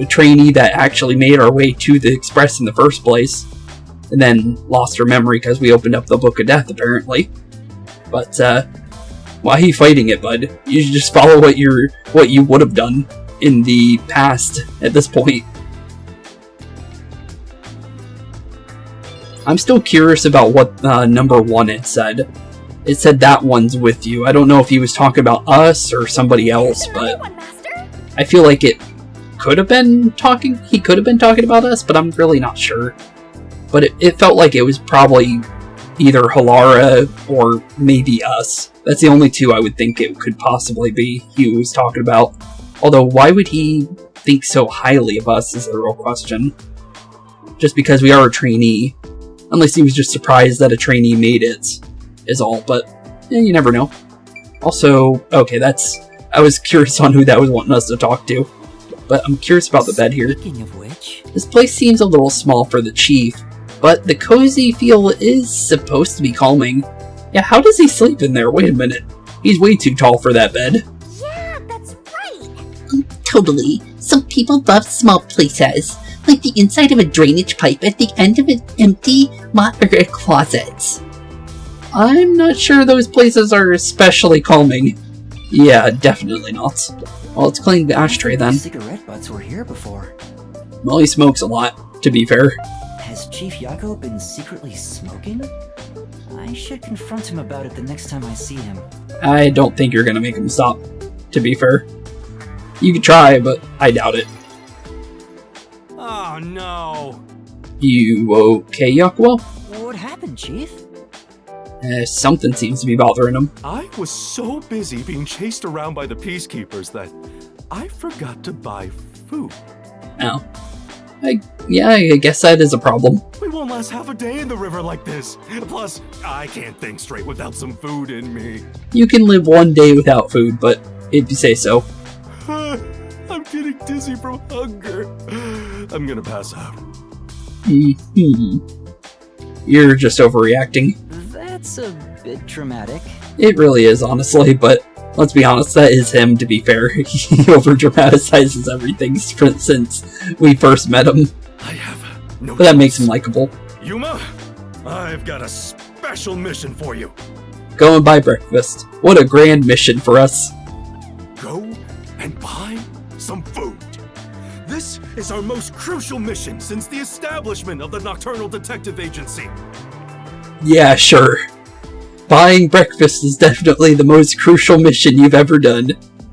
trainee that actually made our way to the Express in the first place. And then lost our memory because we opened up the Book of Death, apparently. But, why are you fighting it, bud? You should just follow what you would have done in the past at this point. I'm still curious about what number 1 had said. It said that one's with you. I don't know if he was talking about us or somebody else, but I feel like he could have been talking about us, but I'm really not sure. But it felt like it was probably either Halara or maybe us. That's the only two I would think it could possibly be he was talking about. Although, why would he think so highly of us is the real question. Just because we are a trainee. Unless he was just surprised that a trainee made it, is all. But, you never know. Also, okay, I was curious on who that was wanting us to talk to. But I'm curious about the bed here. Speaking of which, this place seems a little small for the chief, but the cozy feel is supposed to be calming. Yeah, how does he sleep in there? Wait a minute. He's way too tall for that bed. Yeah, that's right. Totally. Some people love small places, like the inside of a drainage pipe at the end of an empty moderate closet. I'm not sure those places are especially calming. Yeah, definitely not. Well, let's clean the ashtray then. Cigarette butts were here before. Well, he smokes a lot, to be fair. Has Chief Yakou been secretly smoking? I should confront him about it the next time I see him. I don't think you're gonna make him stop, to be fair. You could try, but I doubt it. Oh no! You okay, Yakou? What happened, Chief? Something seems to be bothering him. I was so busy being chased around by the peacekeepers that I forgot to buy food. Oh. I guess that is a problem. We won't last half a day in the river like this. Plus, I can't think straight without some food in me. You can live one day without food, but if you say so. I'm getting dizzy from hunger. I'm gonna pass out. You're just overreacting. That's a bit dramatic. It really is, honestly, but let's be honest, that is him, to be fair. He over-dramatizes everything since we first met him. I have no But that makes him likable. Yuma, I've got a special mission for you. Go and buy breakfast. What a grand mission for us. Go and buy some food. This is our most crucial mission since the establishment of the Nocturnal Detective Agency. Yeah, sure. Buying breakfast is definitely the most crucial mission you've ever done.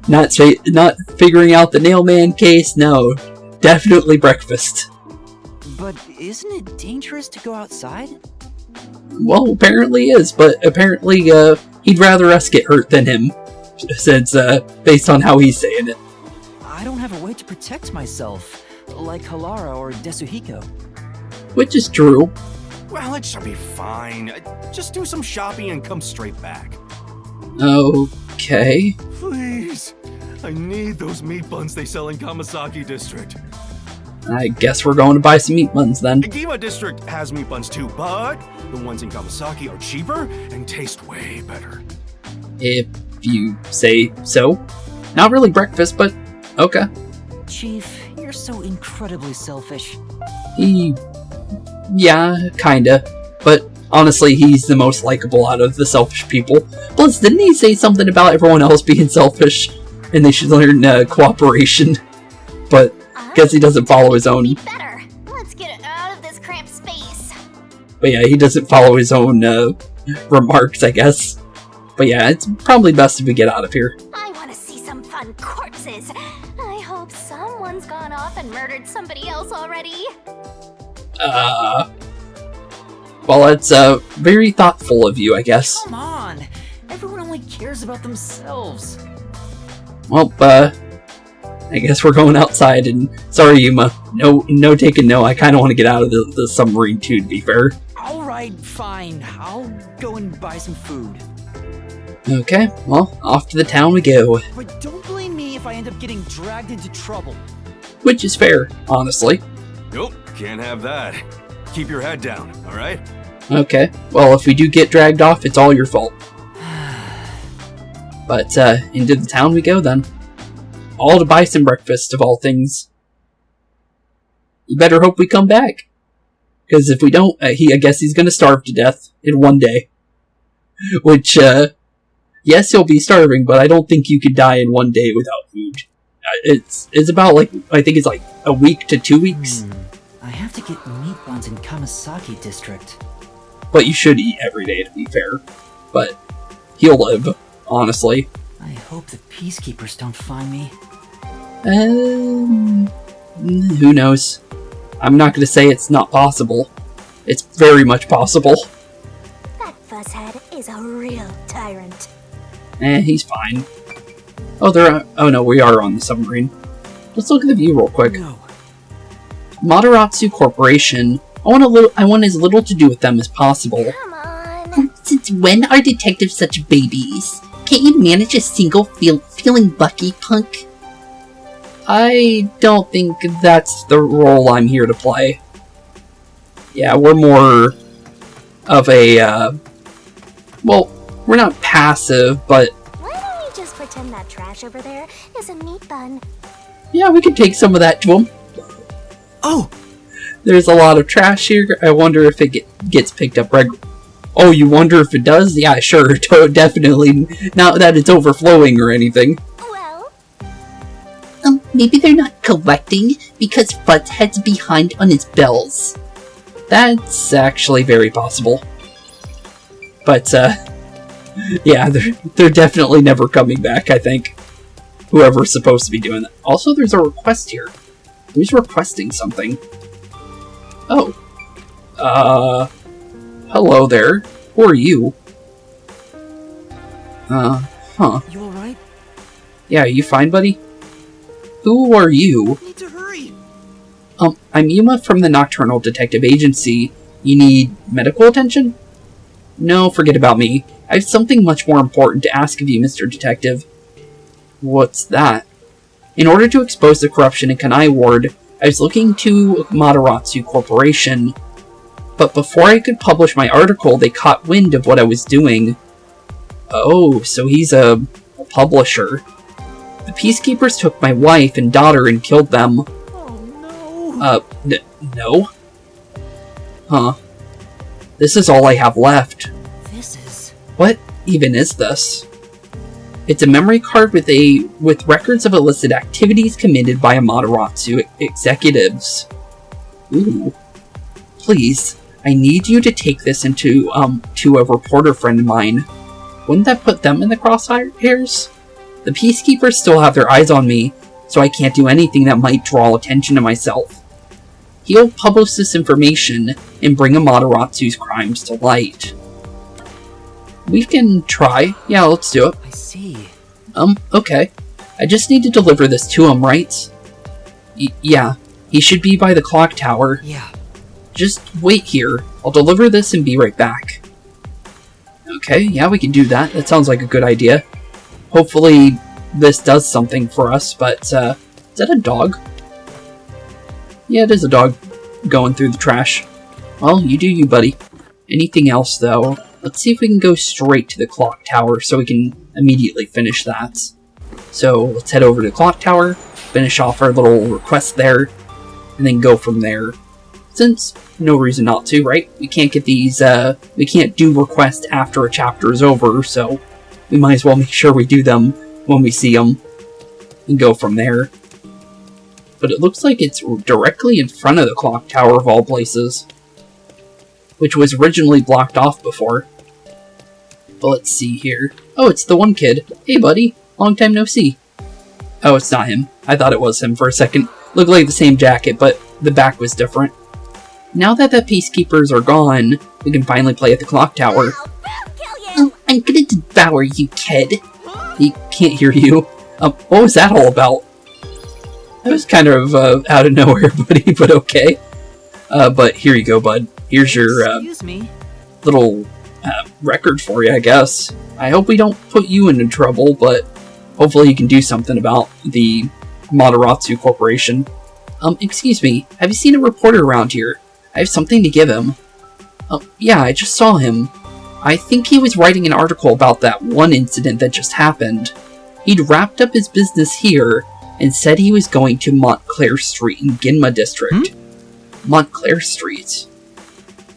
Not figuring out the Nailman case, no. Definitely breakfast. But isn't it dangerous to go outside? Well, apparently is, but apparently he'd rather us get hurt than him. Since, based on how he's saying it. I don't have a way to protect myself, like Halara or Desuhiko. Which is true. Well, it should be fine. Just do some shopping and come straight back. Okay. Please. I need those meat buns they sell in Kamasaki District. I guess we're going to buy some meat buns then. The Gima District has meat buns too, but the ones in Kamasaki are cheaper and taste way better. If you say so. Not really breakfast, but okay. Chief, you're so incredibly selfish. Yeah, kinda. But Honestly, he's the most likable out of the selfish people. Plus, didn't he say something about everyone else being selfish? And they should learn cooperation. But, guess he doesn't follow his own. Better. Let's get out of this cramped space. But yeah, he doesn't follow his own remarks, I guess. But yeah, it's probably best if we get out of here. I want to see some fun corpses. I hope someone's gone off and murdered somebody else already. Well, it's very thoughtful of you, I guess. Come on! Everyone only cares about themselves. Well, I guess we're going outside, and sorry, Yuma. No taking no. I kind of want to get out of the submarine, too, to be fair. Alright, fine. I'll go and buy some food. Okay, well, off to the town we go. But don't blame me if I end up getting dragged into trouble. Which is fair, honestly. Nope, can't have that. Keep your head down, alright? Okay, well, if we do get dragged off, it's all your fault. But, into the town we go, then. All to buy some breakfast, of all things. You better hope we come back. Because if we don't, I guess he's gonna starve to death in one day. Which, yes, he'll be starving, but I don't think you could die in one day without food. It's about, like, I think it's like a week to 2 weeks. I have to get meat buns in Kamasaki district. But you should eat every day, to be fair. But he'll live, honestly. I hope the peacekeepers don't find me. Who knows? I'm not going to say it's not possible. It's very much possible. That fuzzhead is a real tyrant. He's fine. Oh, oh no, we are on the submarine. Let's look at the view real quick. No. Mataratsu Corporation. I want as little to do with them as possible. Come on. Since when are detectives such babies? Can't you manage a single feeling lucky, punk? I don't think that's the role I'm here to play. Yeah, we're more of a, well, we're not passive, but... Why don't we just pretend that trash over there is a meat bun? Yeah, we could take some of that to him. Oh! There's a lot of trash here. I wonder if it gets picked up regularly. Oh, you wonder if it does? Yeah, sure, definitely. Not that it's overflowing or anything. Well, Maybe they're not collecting because Fuzzhead's behind on his bills. That's actually very possible. But, yeah, they're definitely never coming back, I think. Whoever's supposed to be doing that. Also, there's a request here. Who's requesting something? Oh. Hello there. Who are you? Huh. You alright? Yeah, you fine, buddy? Who are you? Need to hurry. I'm Yuma from the Nocturnal Detective Agency. You need medical attention? No, forget about me. I have something much more important to ask of you, Mr. Detective. What's that? In order to expose the corruption in Kanai Ward, I was looking to Mataratsu Corporation. But before I could publish my article, they caught wind of what I was doing. Oh, so he's a publisher. The peacekeepers took my wife and daughter and killed them. Oh no. No? Huh. This is all I have left. This is... What even is this? It's a memory card with records of illicit activities committed by Amaterasu executives. Ooh. Please, I need you to take this into to a reporter friend of mine. Wouldn't that put them in the crosshairs? The peacekeepers still have their eyes on me, so I can't do anything that might draw attention to myself. He'll publish this information and bring Amaterasu's crimes to light. We can try. Yeah, let's do it. I see. Okay. I just need to deliver this to him, right? Yeah. He should be by the clock tower. Yeah. Just wait here. I'll deliver this and be right back. Okay, yeah, we can do that. That sounds like a good idea. Hopefully this does something for us, but, is that a dog? Yeah, it is a dog going through the trash. Well, you do you, buddy. Anything else, though? Let's see if we can go straight to the clock tower so we can immediately finish that. So, let's head over to the clock tower, finish off our little request there, and then go from there. Since no reason not to, right? We can't get these, we can't do requests after a chapter is over, so we might as well make sure we do them when we see them and go from there. But it looks like it's directly in front of the clock tower of all places, which was originally blocked off before. But let's see here. Oh, it's the one kid. Hey, buddy. Long time no see. Oh, it's not him. I thought it was him for a second. Looked like the same jacket, but the back was different. Now that the peacekeepers are gone, we can finally play at the clock tower. Oh, I'm gonna devour you, kid. He can't hear you. What was that all about? That was kind of out of nowhere, buddy, but okay. But here you go, bud. Here's your little record for you, I guess. I hope we don't put you into trouble, but hopefully you can do something about the Mataratsu Corporation. Excuse me, have you seen a reporter around here? I have something to give him. Yeah, I just saw him. I think he was writing an article about that one incident that just happened. He'd wrapped up his business here and said he was going to Montclair Street in Ginma District. Montclair Street?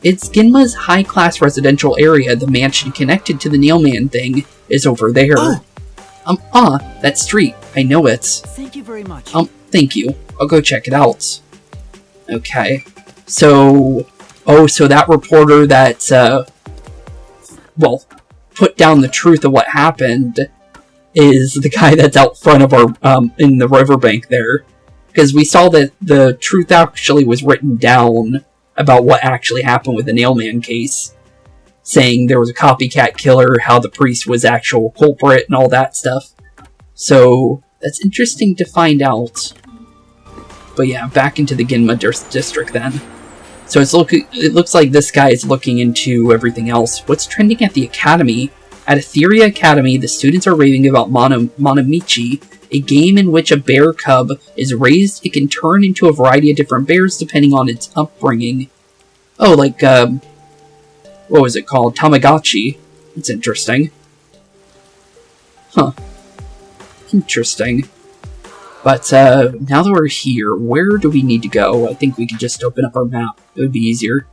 It's Ginma's high-class residential area. The mansion connected to the Nailman thing is over there. That street. I know it. Thank you very much. Thank you. I'll go check it out. Okay. So that reporter that, well, put down the truth of what happened is the guy that's out front of our, in the riverbank there. Because we saw that the truth actually was written down about what actually happened with the Nailman case. Saying there was a copycat killer, how the priest was actual culprit, and all that stuff. So, that's interesting to find out. But yeah, back into the Ginma district then. So it looks like this guy is looking into everything else. What's trending at the academy? At Ethereal Academy, the students are raving about Monomichi, a game in which a bear cub is raised. It can turn into a variety of different bears depending on its upbringing. Oh, like, what was it called? Tamagotchi. It's interesting. Huh. Interesting. But, now that we're here, where do we need to go? I think we could just open up our map. It would be easier.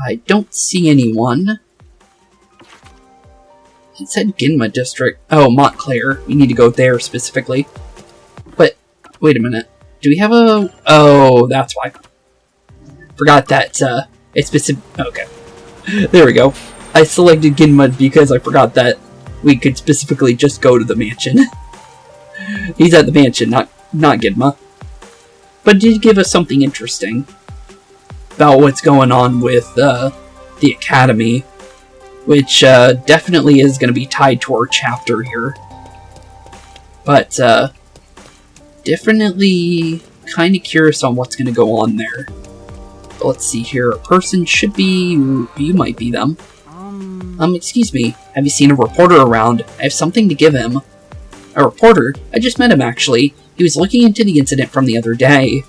I don't see anyone. It said Ginma District. Oh, Montclair. We need to go there specifically. But, wait a minute. Do we have a... Oh, that's why. Forgot that, it's specific... Okay. There we go. I selected Ginma because I forgot that we could specifically just go to the mansion. He's at the mansion, not Ginma. But it did give us something interesting about what's going on with the academy, which definitely is going to be tied to our chapter here. But definitely kind of curious on what's going to go on there. But let's see here. A person should be... You might be them. Excuse me. Have you seen a reporter around? I have something to give him. A reporter? I just met him, actually. He was looking into the incident from the other day.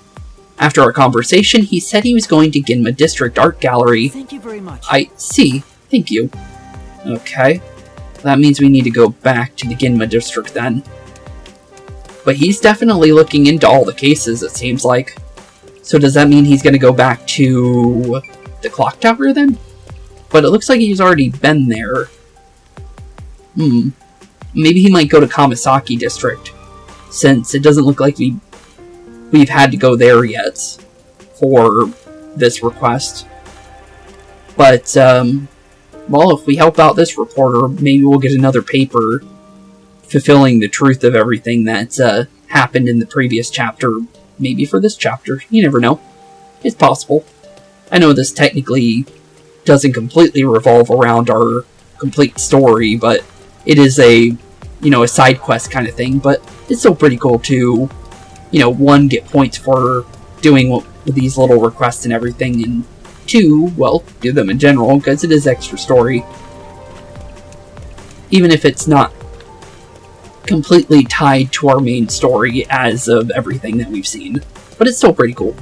After our conversation, he said he was going to Ginma District Art Gallery. Thank you very much. I see. Thank you. Okay. That means we need to go back to the Ginma District then. But he's definitely looking into all the cases, it seems like. So does that mean he's going to go back to the clock tower then? But it looks like he's already been there. Maybe he might go to Kamisaki District, since it doesn't look like we've had to go there yet for this request. But, well, if we help out this reporter, maybe we'll get another paper fulfilling the truth of everything that's happened in the previous chapter. Maybe for this chapter. You never know. It's possible. I know this technically doesn't completely revolve around our complete story, but it is a, a side quest kind of thing, but it's still pretty cool to, one, get points for doing these little requests and everything, and two, well, do them in general, because it is extra story. Even if it's not completely tied to our main story as of everything that we've seen. But it's still pretty cool.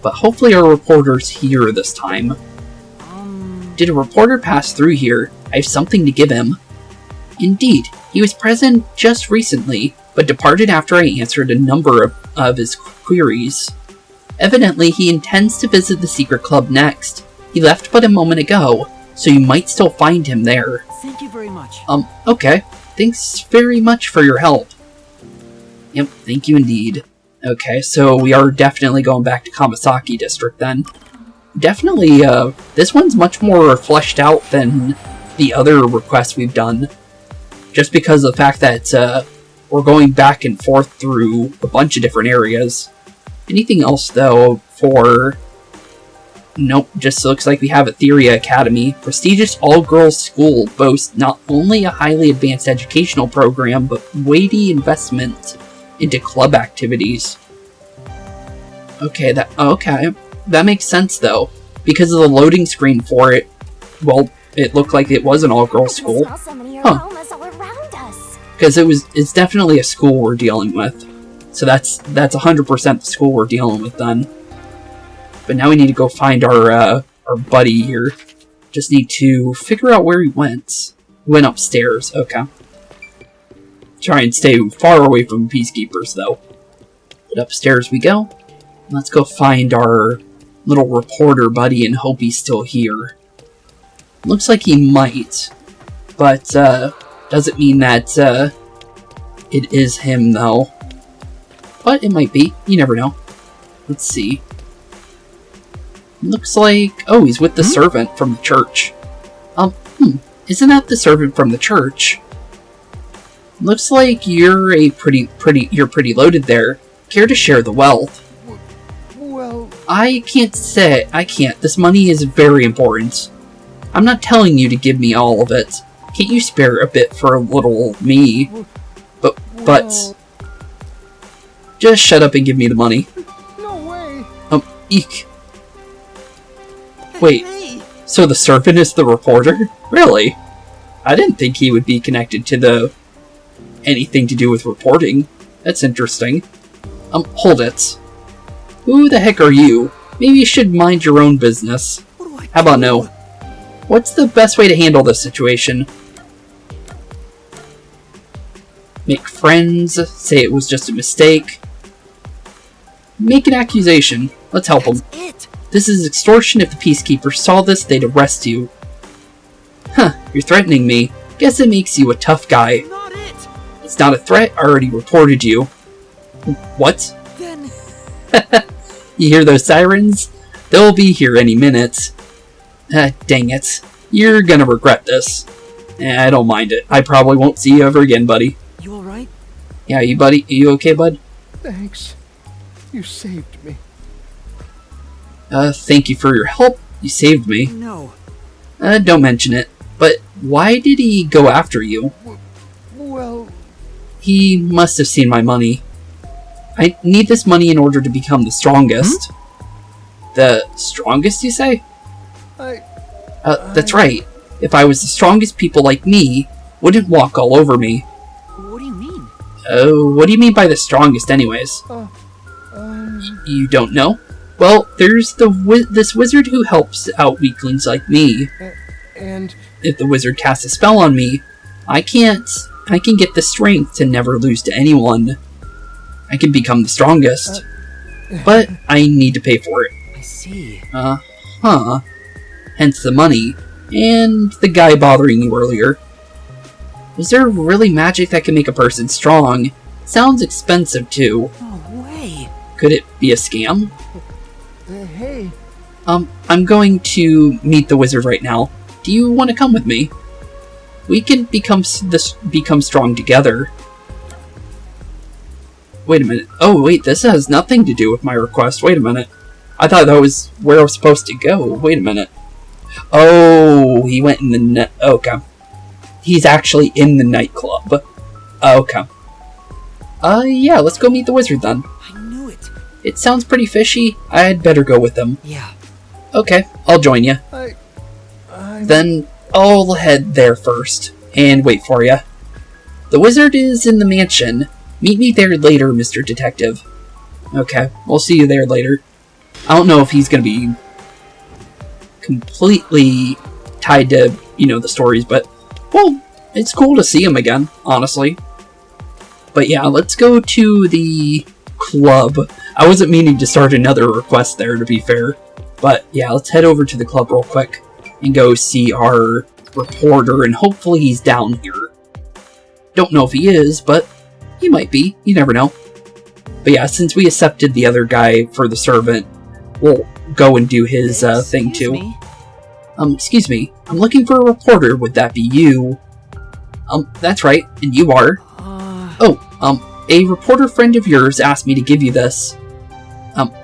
But hopefully our reporter's here this time. Did a reporter pass through here? I have something to give him. Indeed, he was present just recently, but departed after I answered a number of his queries. Evidently, he intends to visit the secret club next. He left but a moment ago, so you might still find him there. Thank you very much. Okay. Thanks very much for your help. Yep, thank you indeed. Okay, so we are definitely going back to Kamasaki District then. Definitely, this one's much more fleshed out than the other requests we've done. Just because of the fact that, we're going back and forth through a bunch of different areas. Anything else, though, for... Nope, just looks like we have Ethereal Academy. Prestigious all-girls school boasts not only a highly advanced educational program, but weighty investment into club activities. Okay, that makes sense, though. Because of the loading screen for it, well, it looked like it was an all-girls school. Huh. Because it's definitely a school we're dealing with. So that's 100% the school we're dealing with then. But now we need to go find our buddy here. Just need to figure out where he went. He went upstairs, okay. Try and stay far away from peacekeepers, though. But upstairs we go. Let's go find our little reporter buddy and hope he's still here. Looks like he might. But, doesn't mean that, it is him, though. But it might be. You never know. Let's see. Looks like... Oh, he's with the servant from the church. Isn't that the servant from the church? Looks like you're pretty loaded there. Care to share the wealth? Well... I can't. This money is very important. I'm not telling you to give me all of it. Can't you spare a bit for a little me? But... Just shut up and give me the money. No way! Eek. Wait, so the servant is the reporter? Really? I didn't think he would be connected to anything to do with reporting. That's interesting. Hold it. Who the heck are you? Maybe you should mind your own business. How about no? What's the best way to handle this situation? Make friends, say it was just a mistake. Make an accusation. Let's help him. This is extortion. If the peacekeepers saw this, they'd arrest you. Huh, you're threatening me. Guess it makes you a tough guy. It's not a threat, I already reported you. What? Then... You hear those sirens? They'll be here any minute. Dang it. You're gonna regret this. I don't mind it. I probably won't see you ever again, buddy. You alright? Yeah, you buddy? You okay, bud? Thanks. You saved me. Thank you for your help. You saved me. No. Don't mention it. But why did he go after you? Well... He must have seen my money. I need this money in order to become the strongest. The strongest, you say? That's right. If I was the strongest, people like me wouldn't walk all over me. What do you mean? What do you mean by the strongest, anyways? You don't know? Well, there's this wizard who helps out weaklings like me. And... If the wizard casts a spell on me, I can get the strength to never lose to anyone. I can become the strongest. But I need to pay for it. I see. Hence the money. And the guy bothering you earlier. Is there really magic that can make a person strong? Sounds expensive, too. No way. Could it be a scam? Hey. I'm going to meet the wizard right now. Do you want to come with me? We can become strong together. Wait a minute. Oh, wait, this has nothing to do with my request. Wait a minute. I thought that was where I was supposed to go. Wait a minute. Oh, he went in the okay. He's actually in the nightclub. Okay. Yeah, let's go meet the wizard then. I knew it. It sounds pretty fishy. I'd better go with him. Yeah. Okay, I'll join you. Then I'll head there first and wait for you. The wizard is in the mansion. Meet me there later, Mr. Detective. Okay, we'll see you there later. I don't know if he's gonna be completely tied to, the stories, but, well, it's cool to see him again, honestly. But yeah, let's go to the club. I wasn't meaning to start another request there, to be fair. But yeah, let's head over to the club real quick and go see our reporter, and hopefully he's down here. Don't know if he is, but he might be. You never know. But yeah, since we accepted the other guy for the servant, we'll go and do his thing too. Excuse me. I'm looking for a reporter. Would that be you? That's right. And you are? A reporter friend of yours asked me to give you this.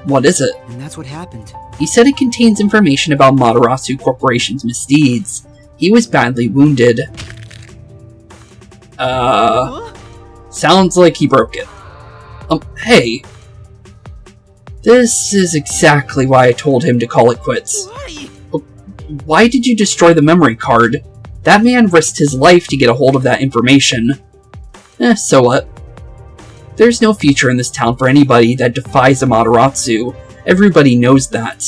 What is it? And that's what happened. He said it contains information about Amaterasu Corporation's misdeeds. He was badly wounded. Sounds like he broke it. Hey. This is exactly why I told him to call it quits. Why did you destroy the memory card? That man risked his life to get a hold of that information. So what? There's no future in this town for anybody that defies Amaterasu. Everybody knows that.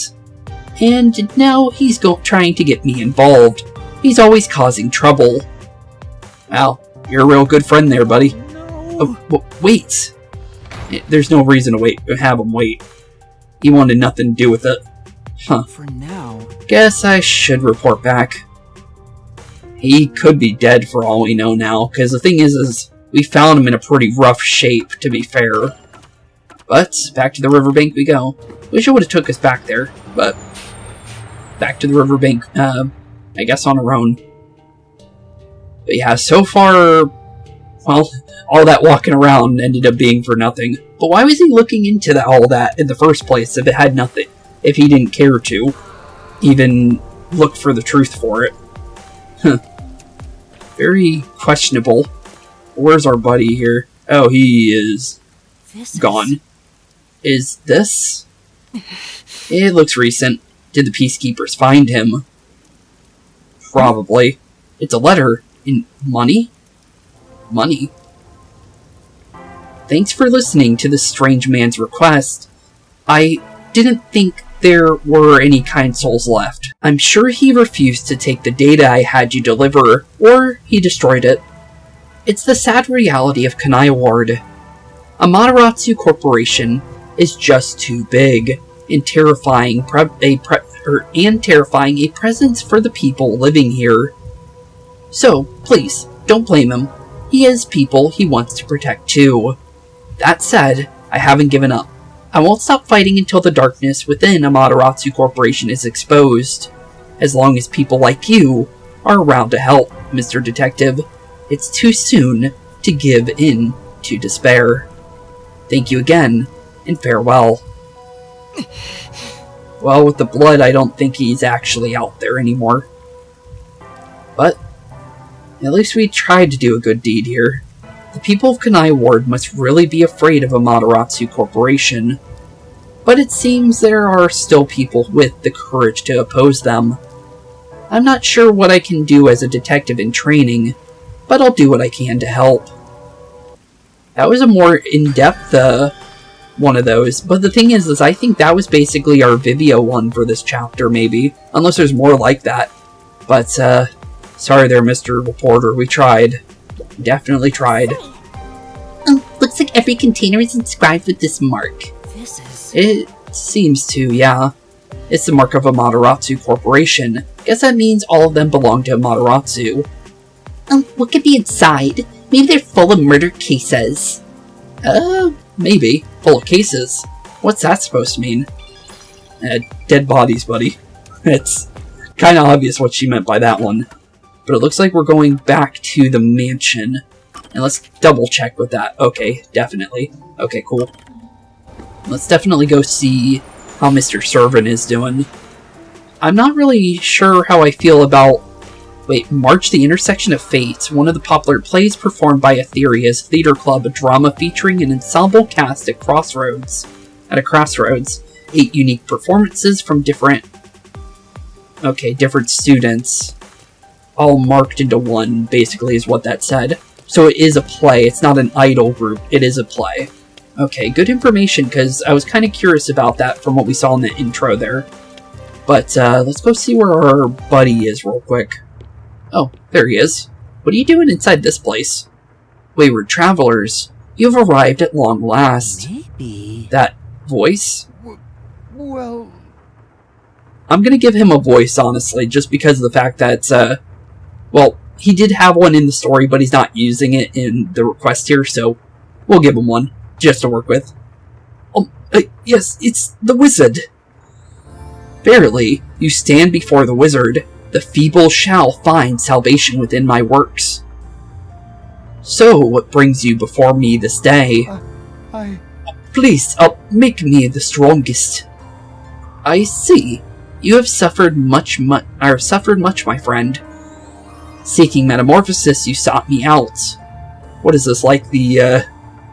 And now he's trying to get me involved. He's always causing trouble. Well, you're a real good friend there, buddy. No. Wait. There's no reason to have him wait. He wanted nothing to do with it. Huh. For now. Guess I should report back. He could be dead for all we know now, because the thing is we found him in a pretty rough shape, to be fair. But, back to the riverbank we go. Wish it would have took us back there, but back to the riverbank, I guess on our own. But yeah, so far, well, all that walking around ended up being for nothing. But why was he looking into all that in the first place if it had nothing? If he didn't care to even look for the truth for it? Huh. Very questionable. Where's our buddy here? Oh, he is gone. Is this? It looks recent. Did the peacekeepers find him? Probably. It's a letter. In money? Money? Thanks for listening to this strange man's request. I didn't think there were any kind souls left. I'm sure he refused to take the data I had you deliver, or he destroyed it. It's the sad reality of Kanai Ward. Amaterasu Corporation is just too big and terrifying a presence for the people living here. So, please, don't blame him. He has people he wants to protect too. That said, I haven't given up. I won't stop fighting until the darkness within Amaterasu Corporation is exposed. As long as people like you are around to help, Mr. Detective, it's too soon to give in to despair. Thank you again, and farewell. Well, with the blood, I don't think he's actually out there anymore. But at least we tried to do a good deed here. The people of Kanai Ward must really be afraid of Amaterasu Corporation. But it seems there are still people with the courage to oppose them. I'm not sure what I can do as a detective in training, but I'll do what I can to help. That was a more in-depth one of those, but the thing is I think that was basically our Vivia one for this chapter, maybe. Unless there's more like that. But, sorry there, Mr. Reporter, we tried. Definitely tried. Looks like every container is inscribed with this mark. It seems to, yeah. It's the mark of Amaterasu Corporation. Guess that means all of them belong to Amaterasu. What could be inside? Maybe they're full of murder cases. Maybe. Full of cases. What's that supposed to mean? Dead bodies, buddy. It's kind of obvious what she meant by that one. But it looks like we're going back to the mansion. And let's double check with that. Okay, definitely. Okay, cool. Let's definitely go see how Mr. Servant is doing. I'm not really sure how I feel about... Wait, March the Intersection of Fates, one of the popular plays performed by Ethereal's theater club, a drama featuring an ensemble cast at a crossroads. 8 unique performances from different students. All marked into one, basically, is what that said. So it is a play, it's not an idol group, it is a play. Okay, good information, because I was kind of curious about that from what we saw in the intro there. But, let's go see where our buddy is real quick. Oh, there he is. What are you doing inside this place? Wayward travelers, you have arrived at long last. Maybe. That voice? Well... I'm gonna give him a voice, honestly, just because of the fact that, well, he did have one in the story, but he's not using it in the request here, so we'll give him one, just to work with. Yes, it's the wizard. Verily, you stand before the wizard. The feeble shall find salvation within my works. So, what brings you before me this day? Please, make me the strongest. I see. You have suffered much, my friend. Seeking metamorphosis, you sought me out. What is this, like the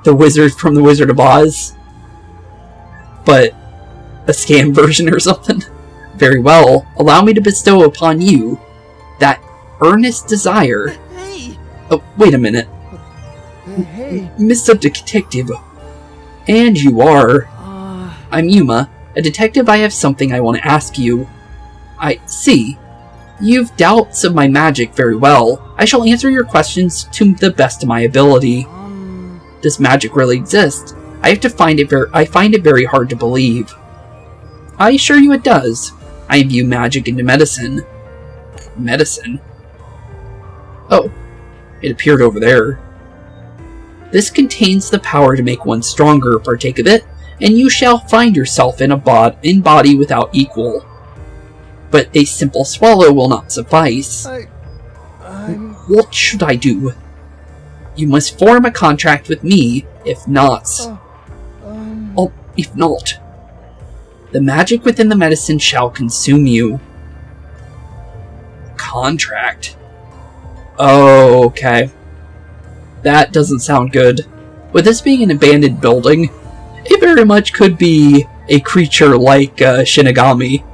wizard from the Wizard of Oz? But a scam version or something? Very well, allow me to bestow upon you that earnest desire. Hey! Oh, wait a minute. Hey. Mr. Detective. And you are. I'm Yuma. A detective, I have something I want to ask you. I see. You've doubts of my magic very well. I shall answer your questions to the best of my ability. Does magic really exist? I find it very hard to believe. I assure you it does. I imbue magic into medicine. Medicine? Oh, it appeared over there. This contains the power to make one stronger. Partake of it, and you shall find yourself in body without equal. But a simple swallow will not suffice. What should I do? You must form a contract with me. If not... if not... the magic within the medicine shall consume you. Contract? Oh, okay. That doesn't sound good. With this being an abandoned building, it very much could be a creature like Shinigami.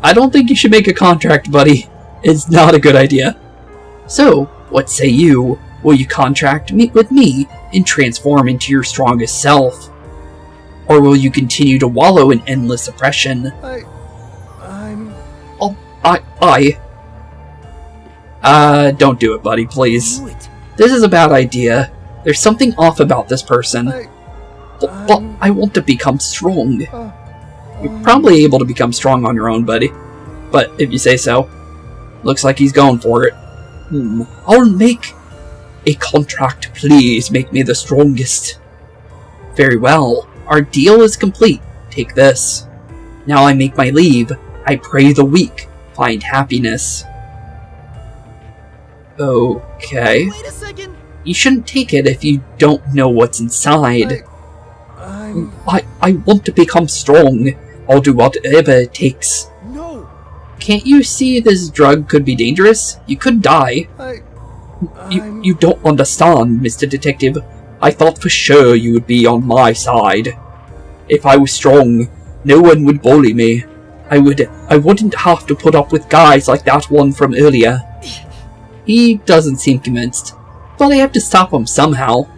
I don't think you should make a contract, buddy. It's not a good idea. So, what say you? Will you contract with me and transform into your strongest self? Or will you continue to wallow in endless oppression? Don't do it, buddy, please. This is a bad idea. There's something off about this person. But I want to become strong. You're probably able to become strong on your own, buddy. But if you say so. Looks like he's going for it. I'll make a contract, please. Make me the strongest. Very well. Our deal is complete. Take this. Now I make my leave. I pray the weak find happiness. Okay. Wait a second. You shouldn't take it if you don't know what's inside. I want to become strong. I'll do whatever it takes. No. Can't you see this drug could be dangerous? You could die. You don't understand, Mr. Detective. I thought for sure you would be on my side. If I was strong, no one would bully me. I wouldn't have to put up with guys like that one from earlier. He doesn't seem convinced, but I have to stop him somehow.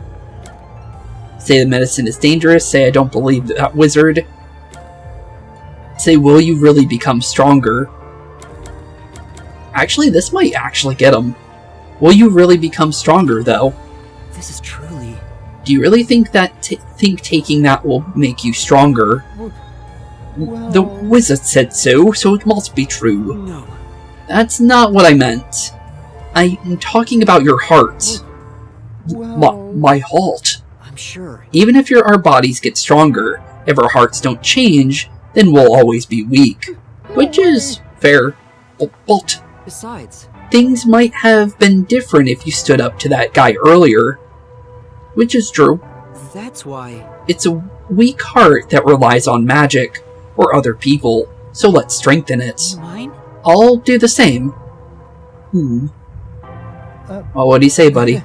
Say the medicine is dangerous, say I don't believe that wizard. Say, will you really become stronger? Actually, this might actually get him. Will you really become stronger, though? This is truly... Do you really think that taking that will make you stronger? Well... The wizard said so it must be true. No. That's not what I meant. I'm talking about your heart. Well... My heart. I'm sure. Even if our bodies get stronger, if our hearts don't change, then we'll always be weak. Which is fair. But Besides... things might have been different if you stood up to that guy earlier. Which is true. That's why... It's a weak heart that relies on magic, or other people, so let's strengthen it. Mine? I'll do the same. Well, what do you say, buddy?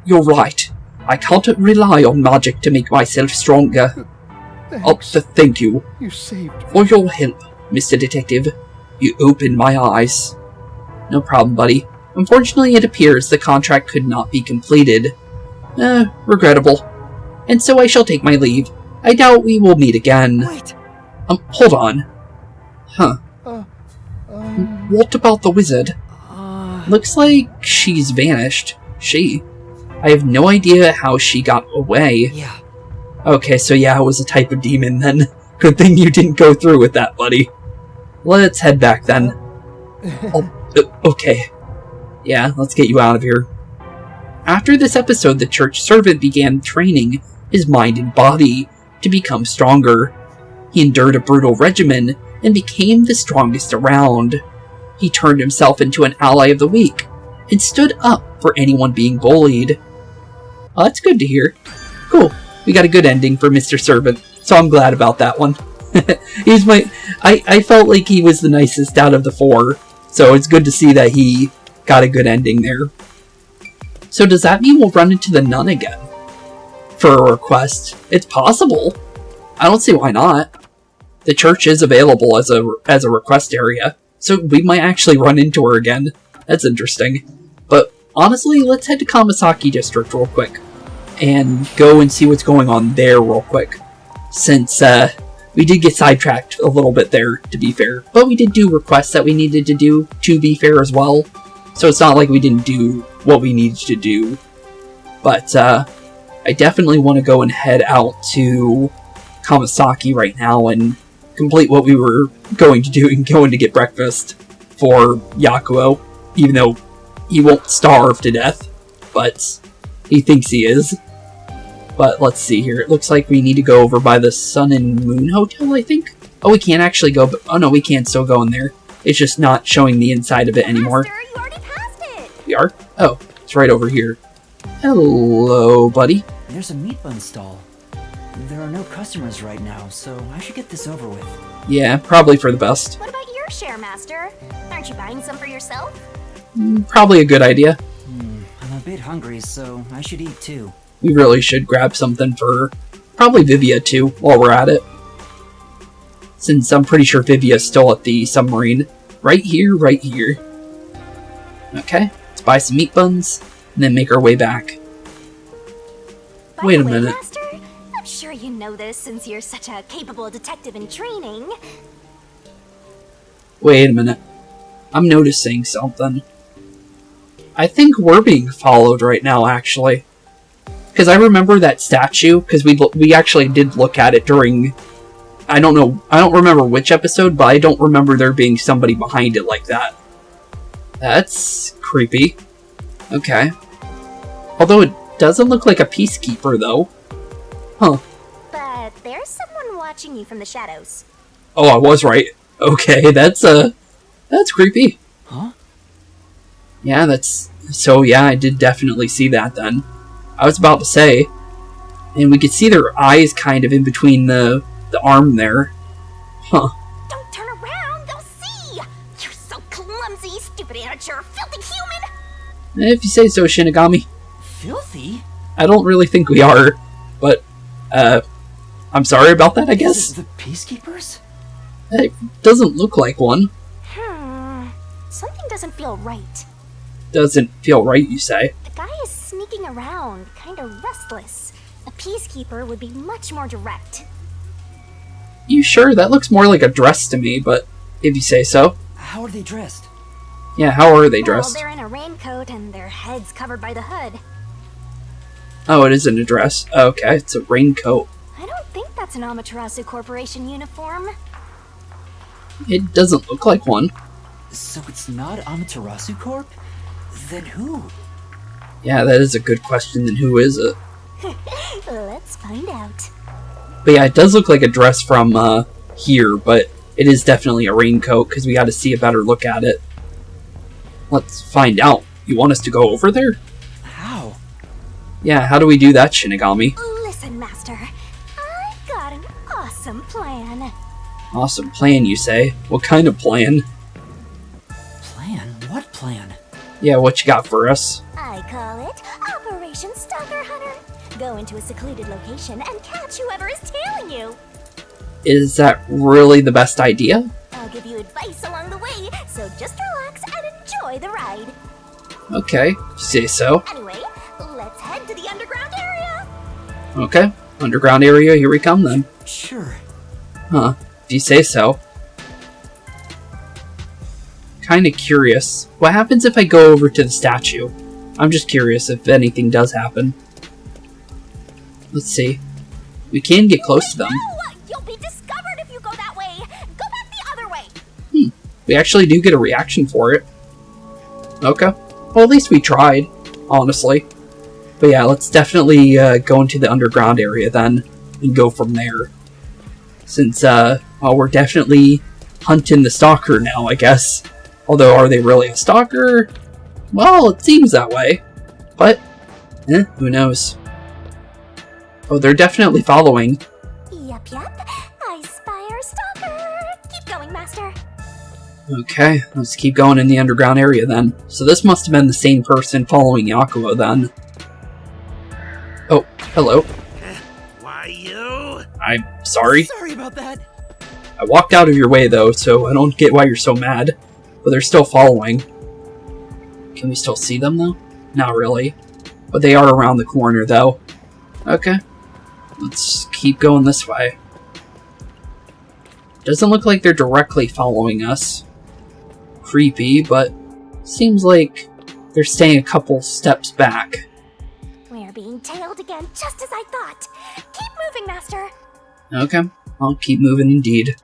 You're right. I can't rely on magic to make myself stronger. Thank you. You saved me. For your help, Mr. Detective. You opened my eyes. No problem, buddy. Unfortunately, it appears the contract could not be completed. Regrettable. And so I shall take my leave. I doubt we will meet again. Wait! Hold on. Huh. What about the wizard? Looks like she's vanished. I have no idea how she got away. Yeah. Okay, so yeah, it was a type of demon then. Good thing you didn't go through with that, buddy. Let's head back then. Okay. Yeah, let's get you out of here. After this episode, the church servant began training his mind and body to become stronger. He endured a brutal regimen and became the strongest around. He turned himself into an ally of the weak and stood up for anyone being bullied. Oh, that's good to hear. Cool. We got a good ending for Mr. Servant, so I'm glad about that one. He's I felt like he was the nicest out of the four, so it's good to see that he got a good ending there. So does that mean we'll run into the nun again for a request? It's possible. I don't see why not. The church is available as a request area, so we might actually run into her again. That's interesting. But honestly, let's head to Kamasaki District real quick and go and see what's going on there real quick, since we did get sidetracked a little bit there, to be fair. But we did do requests that we needed to do, to be fair as well. So it's not like we didn't do what we needed to do. But I definitely want to go and head out to Kamasaki right now and complete what we were going to do and going to get breakfast for Yakou, even though he won't starve to death, but he thinks he is. But let's see here. It looks like we need to go over by the Sun and Moon Hotel, I think. Oh, we can't actually go, but oh no, we can still go in there. It's just not showing the inside of it anymore. Master, you already passed it. We are? Oh, it's right over here. Hello, buddy. There's a meat bun stall. There are no customers right now, so I should get this over with. Yeah, probably for the best. What about your share, Master? Aren't you buying some for yourself? Probably a good idea. I'm a bit hungry, so I should eat too. We really should grab something for probably Vivia too, while we're at it. Since I'm pretty sure Vivia's still at the submarine. Right here, right here. Okay, let's buy some meat buns, and then make our way back. By Wait a the way, minute. Master, I'm sure you know this since you're such a capable detective in training. Wait a minute. I'm noticing something. I think we're being followed right now, actually. Because I remember that statue, because we actually did look at it during... I don't remember which episode, but I don't remember there being somebody behind it like that. That's creepy. Okay. Although it doesn't look like a peacekeeper, though. Huh. But there's someone watching you from the shadows. Oh, I was right. Okay, that's creepy. Huh? Yeah, so yeah, I did definitely see that then. I was about to say, and we could see their eyes kind of in between the arm there. Huh. Don't turn around, they'll see! You're so clumsy, stupid amateur, filthy human! If you say so, Shinigami. Filthy? I don't really think we are, but, I'm sorry about that, I guess. The peacekeepers? It doesn't look like one. Something doesn't feel right. Doesn't feel right, you say? The guy is sneaking around, kinda restless. A peacekeeper would be much more direct. You sure? That looks more like a dress to me, but if you say so. How are they dressed? Yeah, how are they dressed? Well, they're in a raincoat and their heads covered by the hood. Oh, it isn't a dress. Okay, it's a raincoat. I don't think that's an Amaterasu Corporation uniform. It doesn't look like one. So it's not Amaterasu Corp? Then who? Yeah, that is a good question. Then who is it? Let's find out. But yeah, it does look like a dress from here, but it is definitely a raincoat because we got to see a better look at it. Let's find out. You want us to go over there? How? Yeah, how do we do that, Shinigami? Listen, Master. I've got an awesome plan. Awesome plan, you say? What kind of plan? Plan? What plan? Yeah, what you got for us? I call it Operation Stalker Hunter. Go into a secluded location and catch whoever is tailing you. Is that really the best idea? I'll give you advice along the way, so just relax and enjoy the ride. Okay, say so. Anyway, let's head to the underground area. Okay, underground area, here we come then. Sure. Huh, if you say so. Kinda curious. What happens if I go over to the statue? I'm just curious if anything does happen. Let's see. We can get close to them. No! You'll be discovered if you go that way! Go back the other way! We actually do get a reaction for it. Okay. Well, at least we tried, honestly. But yeah, let's definitely go into the underground area then, and go from there. Since, well, we're definitely hunting the stalker now, I guess. Although, are they really a stalker? Well, it seems that way. But, who knows? Oh, they're definitely following. Yup. I spy our stalker. Keep going, Master. Okay, let's keep going in the underground area then. So this must have been the same person following Yakou then. Oh, hello. Why you? I'm sorry. Sorry about that. I walked out of your way though, so I don't get why you're so mad. But they're still following. Can we still see them though? Not really. But they are around the corner though. Okay. Let's keep going this way. Doesn't look like they're directly following us. Creepy, but seems like they're staying a couple steps back. We're being tailed again, just as I thought. Keep moving, Master. Okay, I'll keep moving indeed.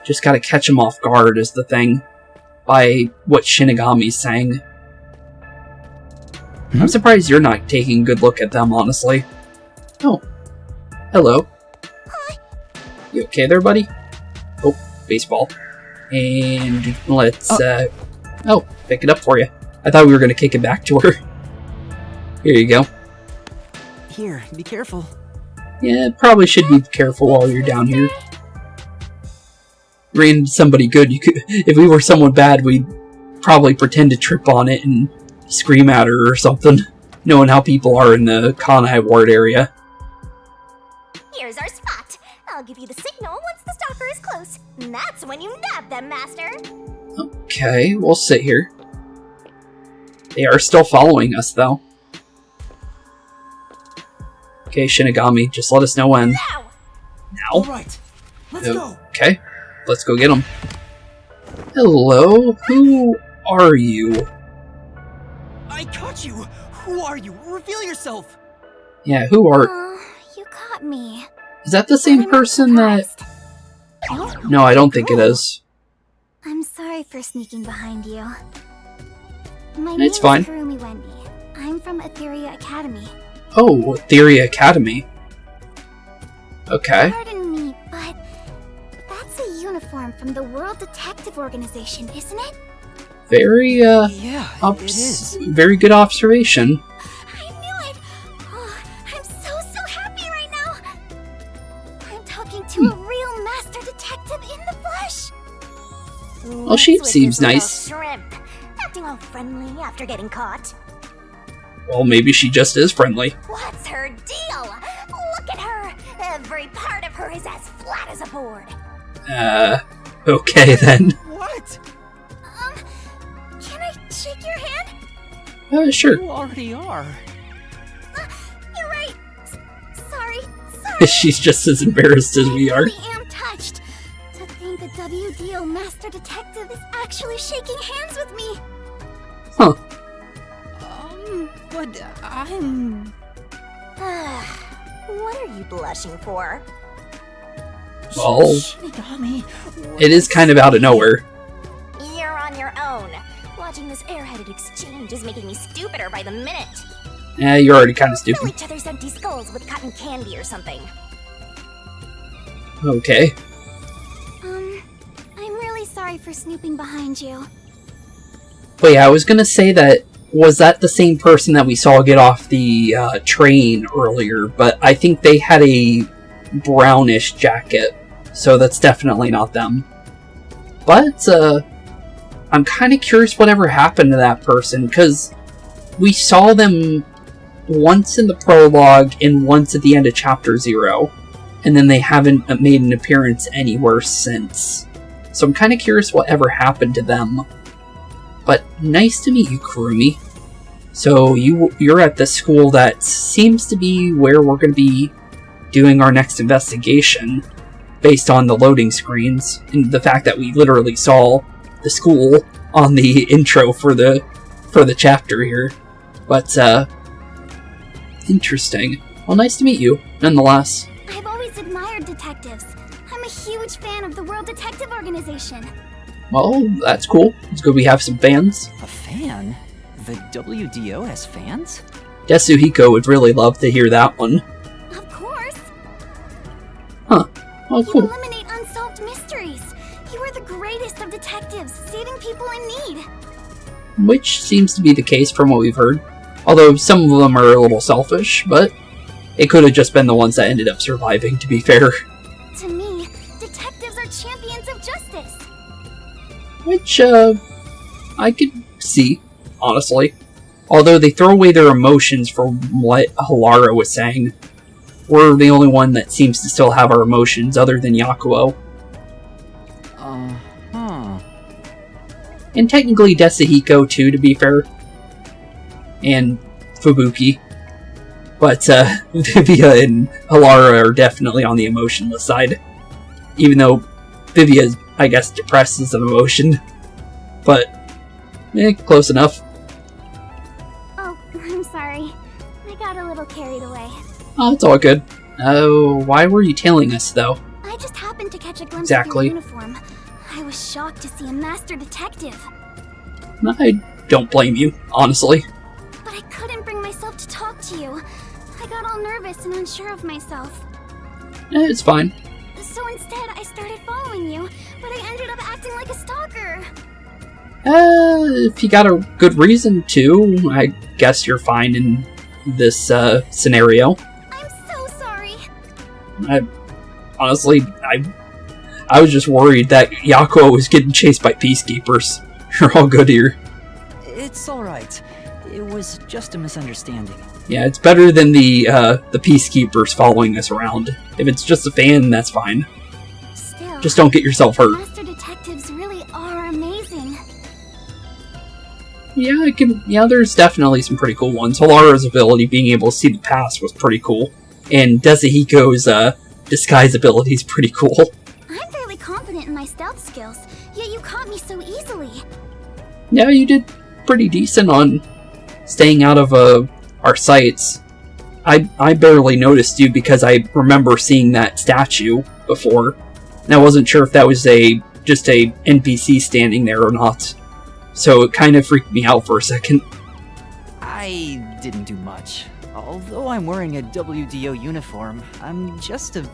Just gotta catch them off guard is the thing. By what Shinigami's saying. I'm surprised you're not taking a good look at them, honestly. Oh. Hello. Hi. You okay there, buddy? Oh, baseball. And let's, oh, pick it up for you. I thought we were gonna kick it back to her. Here you go. Here, be careful. Yeah, probably should be careful while you're down here. Ran into somebody good. You could, if we were someone bad, we'd probably pretend to trip on it and scream at her or something, knowing how people are in the Kanai Ward area. Here's our spot. I'll give you the signal once the stalker is close. And that's when you nab them, Master. Okay, we'll sit here. They are still following us, though. Okay, Shinigami, just let us know when. Now! Now? Alright, let's go. Okay, let's go get them. Hello, who are you? I caught you. Who are you? Reveal yourself. Yeah, who are... Oh, you caught me. Is that the same person that... No, I don't think it is. I'm sorry for sneaking behind you. My It's name is fine. Kurumi Wendy. I'm from Ethereal Academy. Oh, Ethereal Academy. Okay. Pardon me, but that's a uniform from the World Detective Organization, isn't it? Very, Yeah, it is. very good observation. I knew it! Oh, I'm so happy right now! I'm talking to a real master detective in the flesh! Well, she seems nice. Shrimp, acting all friendly after getting caught. Well, maybe she just is friendly. What's her deal? Look at her! Every part of her is as flat as a board. Okay then. What? Can I shake your hand? Sure. You already are. You're right. Sorry. She's just as embarrassed as we I are. really am touched. To think a WDO master detective is actually shaking hands with me. Huh. But I'm... What are you blushing for? Well, Shinigami, it is kind of out of nowhere. You're on your own. Watching this airheaded exchange is making me stupider by the minute. You're already kind of Fill stupid. each other's empty skulls with cotton candy or something. Okay. I'm really sorry for snooping behind you. But yeah, I was gonna say that, was that the same person that we saw get off the train earlier? But I think they had a brownish jacket, so that's definitely not them. But, I'm kind of curious whatever happened to that person, because we saw them once in the prologue and once at the end of Chapter 0, and then they haven't made an appearance anywhere since. So I'm kind of curious whatever happened to them. But nice to meet you, Kurumi. So you're at the school that seems to be where we're going to be doing our next investigation, based on the loading screens, and the fact that we literally saw the school on the intro for the chapter here. But interesting. Well, nice to meet you, nonetheless. detectives. I'm a huge fan of the World Detective Organization. Well, that's cool. It's good we have some fans. A fan? The WDO has fans? Desuhiko would really love to hear that one. Of course. Huh. Oh, You cool. eliminate unsolved mysteries. You are the greatest of detectives, saving people in need. Which seems to be the case from what we've heard. Although some of them are a little selfish, but it could have just been the ones that ended up surviving, to be fair. To me, detectives are champions of justice. Which, I could see, honestly. Although they throw away their emotions from what Halara was saying. We're the only one that seems to still have our emotions other than Yakou. Uh-huh. And technically Desuhiko too, to be fair. And Fubuki. But Vivia and Halara are definitely on the emotionless side. Even though Vivia, I guess, depresses an emotion. But, close enough. Oh, I'm sorry. I got a little carried away. Oh, it's all good. Why were you tailing us, though? I just happened to catch a glimpse Exactly. of your uniform. I was shocked to see a master detective. I don't blame you, honestly. But I couldn't bring myself to talk to you. I got all nervous and unsure of myself. It's fine. So instead, I started following you, but I ended up acting like a stalker. If you got a good reason to, I guess you're fine in this, scenario. I'm so sorry. Honestly, I was just worried that Yakou was getting chased by peacekeepers. You're all good here. It's alright. It was just a misunderstanding. Yeah, it's better than the peacekeepers following us around. If it's just a fan, that's fine. Still, Just don't get yourself hurt. master detectives really are amazing. Yeah, there's definitely some pretty cool ones. Halara's ability, being able to see the past, was pretty cool. And Desuhiko's, disguise ability is pretty cool. I'm fairly confident in my stealth skills, yet you caught me so easily. Yeah, you did pretty decent on staying out of, our sights. I barely noticed you because I remember seeing that statue before. And I wasn't sure if that was just a NPC standing there or not. So it kind of freaked me out for a second. I didn't do much. Although I'm wearing a WDO uniform, I'm just a...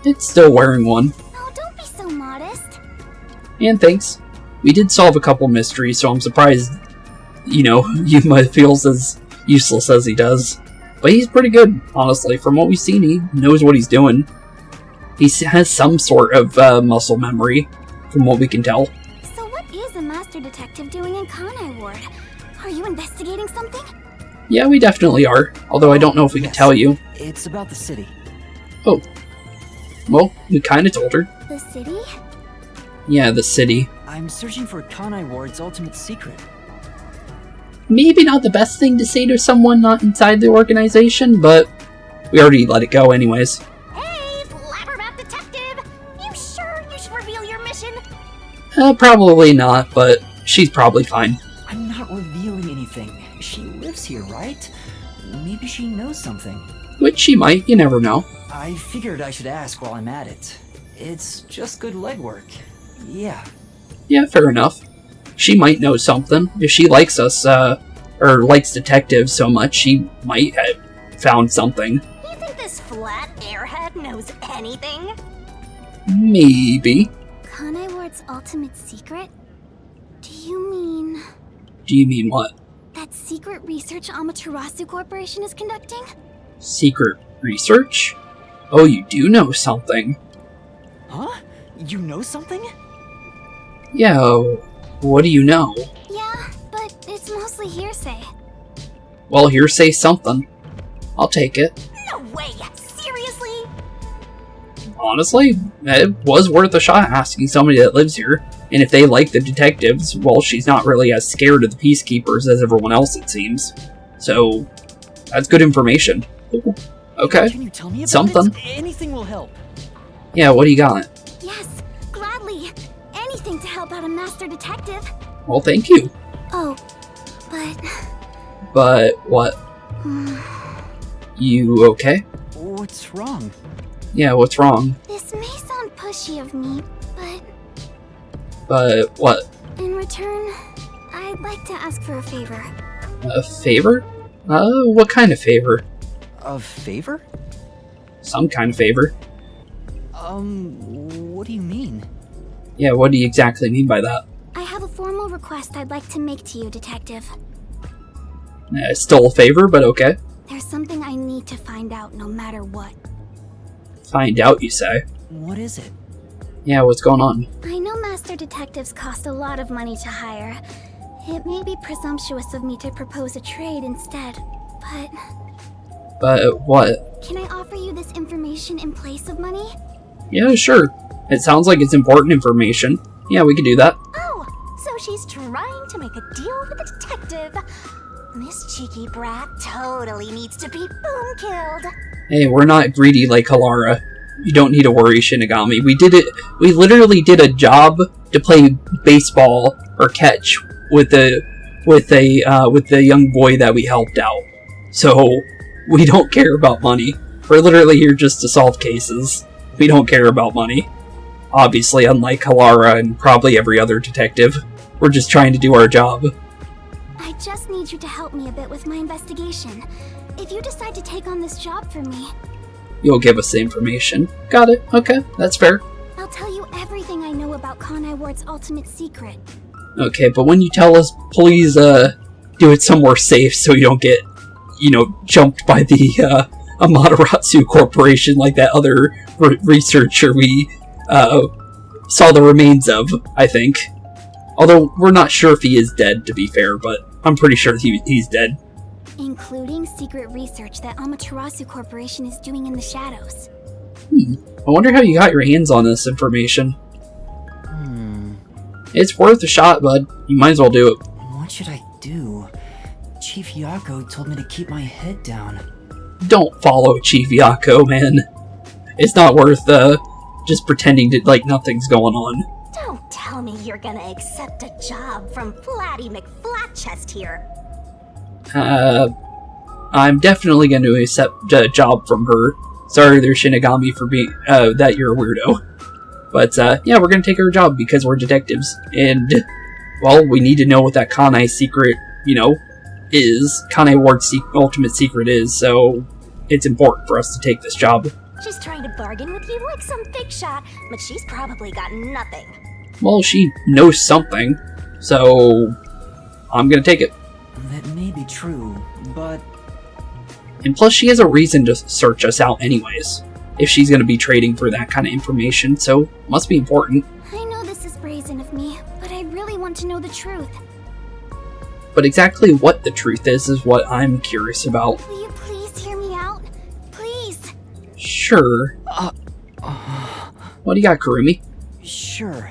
It's still wearing one. Oh, don't be so modest. And thanks. We did solve a couple mysteries, so I'm surprised, Yuma feels as useless as he does. But he's pretty good, honestly. From what we've seen, he knows what he's doing. He has some sort of muscle memory, from what we can tell. So what is a master detective doing in Kanai Ward? Are you investigating something? Yeah, we definitely are. Although I don't know if we can Yes. tell you. It's about the city. Oh. Well, we kinda told her. The city? Yeah, the city. I'm searching for Kanai Ward's ultimate secret. Maybe not the best thing to say to someone not inside the organization, but we already let it go anyways. Hey, blabbermouth detective! You sure you should reveal your mission? Probably not, but she's probably fine. I'm not revealing anything. She lives here, right? Maybe she knows something. Which she might, you never know. I figured I should ask while I'm at it. It's just good legwork. Yeah. Yeah, fair enough. She might know something. If she likes us, or likes detectives so much, she might have found something. You think this flat airhead knows anything? Maybe. Kanai Ward's ultimate secret? Do you mean Do you mean what? that secret research Amaterasu Corporation is conducting? Secret research? Oh, you do know something. Huh? You know something? Yeah, what do you know? Yeah, but it's mostly hearsay. Well, hearsay something. I'll take it. No way! Seriously? Honestly, it was worth a shot asking somebody that lives here. And if they like the detectives, well, she's not really as scared of the peacekeepers as everyone else, it seems. So, that's good information. Ooh, okay. Can you tell me about Something. it? Anything will help. Yeah, what do you got? Yes, gladly. Anything to help out a master detective. Well, thank you. Oh, but... But, what? You okay? What's wrong? Yeah, what's wrong? This may sound pushy of me, but But what? in return, I'd like to ask for a favor. A favor? What kind of favor? A favor? Some kind of favor. What do you mean? Yeah, what do you exactly mean by that? I have a formal request I'd like to make to you, Detective. Still a favor, but okay. There's something I need to find out no matter what. Find out, you say? What is it? Yeah, what's going on? I know master detectives cost a lot of money to hire. It may be presumptuous of me to propose a trade instead, but... But what? Can I offer you this information in place of money? Yeah, sure. It sounds like it's important information. Yeah, we can do that. Oh, so she's trying to make a deal with the detective. This cheeky brat totally needs to be boom killed. Hey, we're not greedy like Halara. You don't need to worry, Shinigami. We literally did a job to play baseball or catch with the young boy that we helped out. So, we don't care about money. We're literally here just to solve cases. We don't care about money. Obviously, unlike Halara and probably every other detective. We're just trying to do our job. I just need you to help me a bit with my investigation. If you decide to take on this job for me, You'll give us the information. Got it. Okay, that's fair. I'll tell you everything I know about Kanai Ward's ultimate secret. Okay, but when you tell us, please do it somewhere safe so you don't get, jumped by the Amaterasu Corporation like that other researcher we saw the remains of, I think. Although, we're not sure if he is dead, to be fair, but I'm pretty sure he's dead. Including secret research that Amaterasu Corporation is doing in the shadows. I wonder how you got your hands on this information. It's worth a shot, bud. You might as well do it. What should I do? Chief Yakou told me to keep my head down. Don't follow Chief Yakou, man. It's not worth, just pretending to, like, nothing's going on. Don't tell me you're gonna accept a job from Flatty McFlatchest here. I'm definitely going to accept a job from her. Sorry there, Shinigami, for being, that you're a weirdo. But, yeah, we're gonna take her job because we're detectives. And, well, we need to know what that Kanai secret, is. Kanai Ward's ultimate secret is, so it's important for us to take this job. She's trying to bargain with you like some big shot, but she's probably got nothing. Well, she knows something, so I'm gonna take it. That may be true, but... And plus, she has a reason to search us out anyways, if she's gonna be trading for that kind of information, so must be important. I know this is brazen of me, but I really want to know the truth. But exactly what the truth is what I'm curious about. Will you please hear me out? Please! Sure. What do you got, Kurumi? Sure.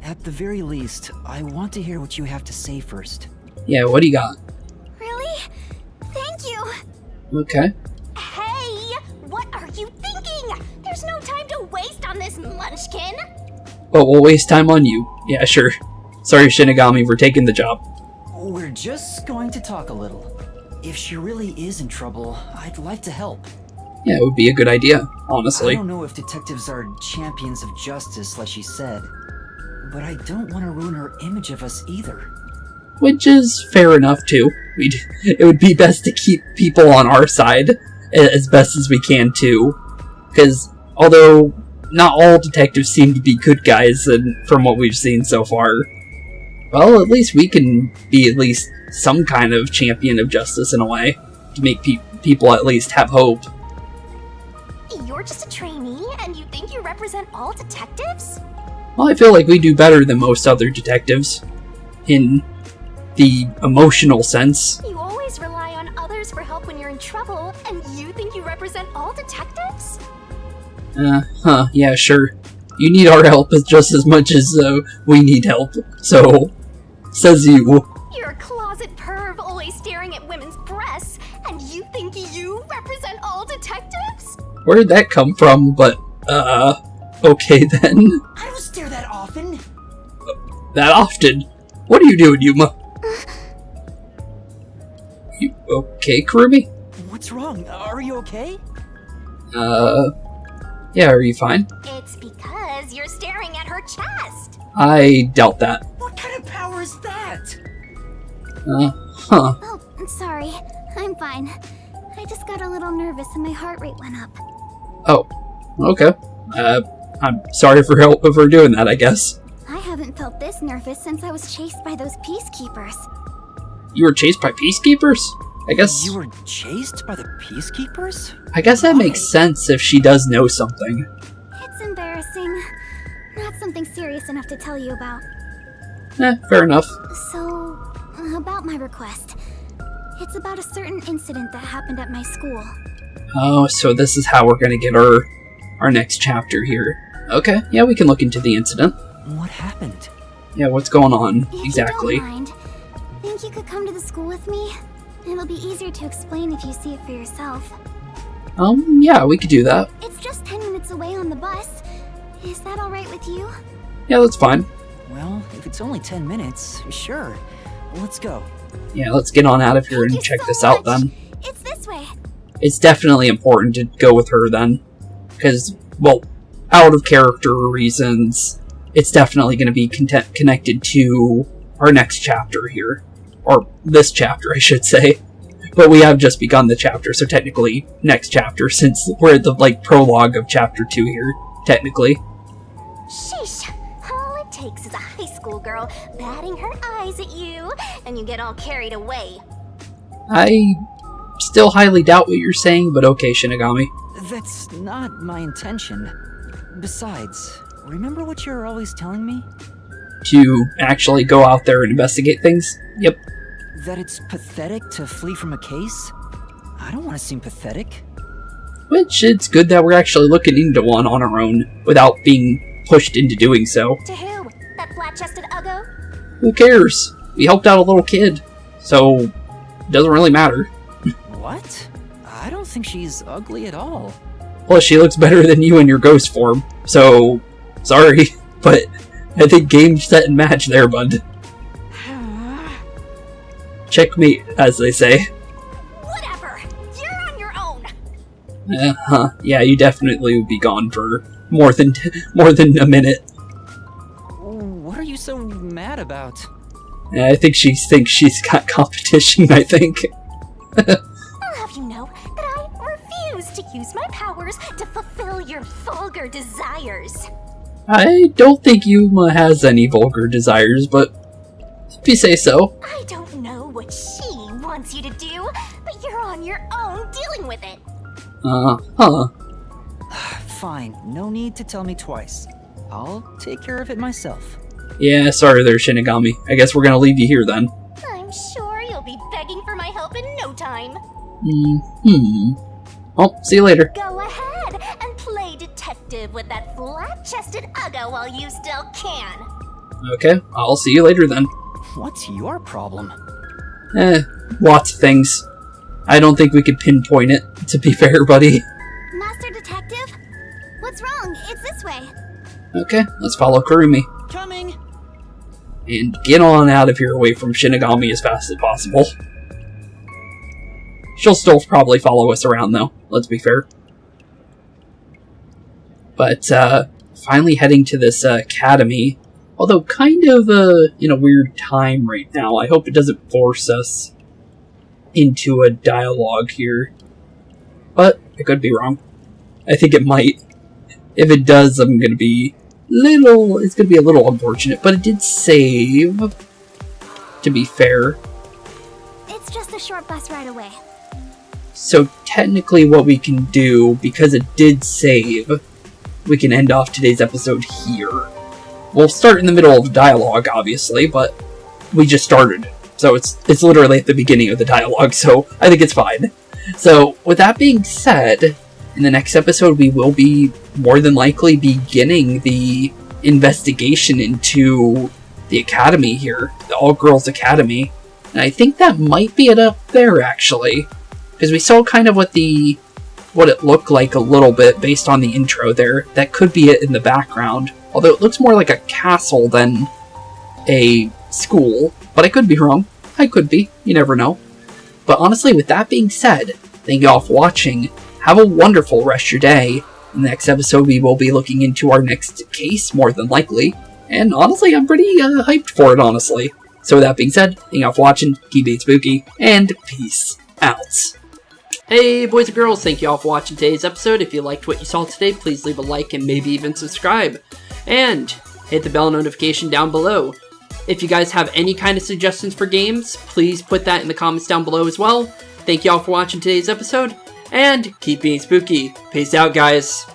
At the very least, I want to hear what you have to say first. Yeah, what do you got? Really? Thank you! Okay. Hey! What are you thinking? There's no time to waste on this munchkin! But we'll waste time on you. Yeah, sure. Sorry, Shinigami, we're taking the job. We're just going to talk a little. If she really is in trouble, I'd like to help. Yeah, it would be a good idea, honestly. I don't know if detectives are champions of justice, like she said, but I don't want to ruin her image of us either. Which is fair enough, too. It would be best to keep people on our side as best as we can, too. Because, although not all detectives seem to be good guys, and from what we've seen so far, well, at least we can be at least some kind of champion of justice in a way, to make people at least have hope. You're just a trainee, and you think you represent all detectives? Well, I feel like we do better than most other detectives, in the emotional sense. You always rely on others for help when you're in trouble, and you think you represent all detectives? Yeah, sure. You need our help just as much as we need help, so, says you. You're a closet perv always staring at women's breasts, and you think you represent all detectives? Where did that come from? But, okay then. I don't stare that often. That often? What are you doing, Yuma? You okay, Kurumi? What's wrong? Are you okay? Yeah, are you fine? It's because you're staring at her chest. I doubt that. What kind of power is that? Huh. Oh, I'm sorry. I'm fine. I just got a little nervous and my heart rate went up. Oh, okay. I'm sorry for doing that, I guess. I haven't felt this nervous since I was chased by those peacekeepers. You were chased by peacekeepers? I guess... You were chased by the peacekeepers? I guess that makes sense if she does know something. It's embarrassing. Not something serious enough to tell you about. Fair enough. So, about my request. It's about a certain incident that happened at my school. Oh, so this is how we're gonna get our next chapter here. Okay, yeah, we can look into the incident. What happened? Yeah, what's going on If exactly? you don't mind, think you could come to the school with me? It'll be easier to explain if you see it for yourself. Yeah, we could do that. It's just 10 minutes away on the bus. Is that alright with you? Yeah, that's fine. Well, if it's only 10 minutes, sure. Let's go. Yeah, let's get on out of here Thank and you check so this out much. then. It's this way. It's definitely important to go with her then. Because, well, out of character reasons, it's definitely going to be connected to our next chapter here. Or this chapter, I should say. But we have just begun the chapter, so technically next chapter, since we're at the, prologue of chapter 2 here, technically. Sheesh. All it takes is a high school girl batting her eyes at you, and you get all carried away. I still highly doubt what you're saying, but okay, Shinigami. That's not my intention. Besides, remember what you're always telling me? To actually go out there and investigate things? Yep. That it's pathetic to flee from a case? I don't want to seem pathetic. Which, it's good that we're actually looking into one on our own, without being pushed into doing so. To who? That flat-chested uggo? Who cares? We helped out a little kid, so it doesn't really matter. What? I don't think she's ugly at all. Plus, she looks better than you in your ghost form, so sorry, but I think game, set, and match there, bud. Checkmate, as they say. Whatever. You're on your own. Yeah, you definitely would be gone for more than a minute. What are you so mad about? I think she thinks she's got competition, I think. I'll have you know that I refuse to use my powers to fulfill your vulgar desires. I don't think Yuma has any vulgar desires, but if you say so. I don't know what she wants you to do, but you're on your own dealing with it. Fine, no need to tell me twice. I'll take care of it myself. Yeah, sorry there, Shinigami. I guess we're gonna leave you here then. I'm sure you'll be begging for my help in no time. Well, see you later. Go ahead and play detective with that flat-chested uggo while you still can. Okay, I'll see you later then. What's your problem? Lots of things. I don't think we could pinpoint it, to be fair, buddy. Master Detective? What's wrong? It's this way. Okay, let's follow Kurumi. Coming! And get on out of here away from Shinigami as fast as possible. She'll still probably follow us around, though, let's be fair. But, finally heading to this, academy. Although, kind of, in a weird time right now. I hope it doesn't force us into a dialogue here. But, I could be wrong. I think it might. If it does, I'm gonna be it's gonna be a little unfortunate, but it did save, to be fair. It's just a short bus ride away. So technically what we can do, because it did save, we can end off today's episode here. We'll start in the middle of the dialogue, obviously, but we just started. So it's literally at the beginning of the dialogue, so I think it's fine. So, with that being said, in the next episode we will be more than likely beginning the investigation into the academy here, the all-girls academy. And I think that might be it up there, actually. Because we saw kind of what it looked like a little bit based on the intro there. That could be it in the background. Although it looks more like a castle than a school. But I could be wrong. I could be. You never know. But honestly, with that being said, thank you all for watching. Have a wonderful rest of your day. In the next episode, we will be looking into our next case, more than likely. And honestly, I'm pretty hyped for it, honestly. So with that being said, thank y'all for watching, keep being spooky, and peace out. Hey boys and girls, thank you all for watching today's episode. If you liked what you saw today, please leave a like and maybe even subscribe. And hit the bell notification down below. If you guys have any kind of suggestions for games, please put that in the comments down below as well. Thank you all for watching today's episode, and keep being spooky. Peace out, guys.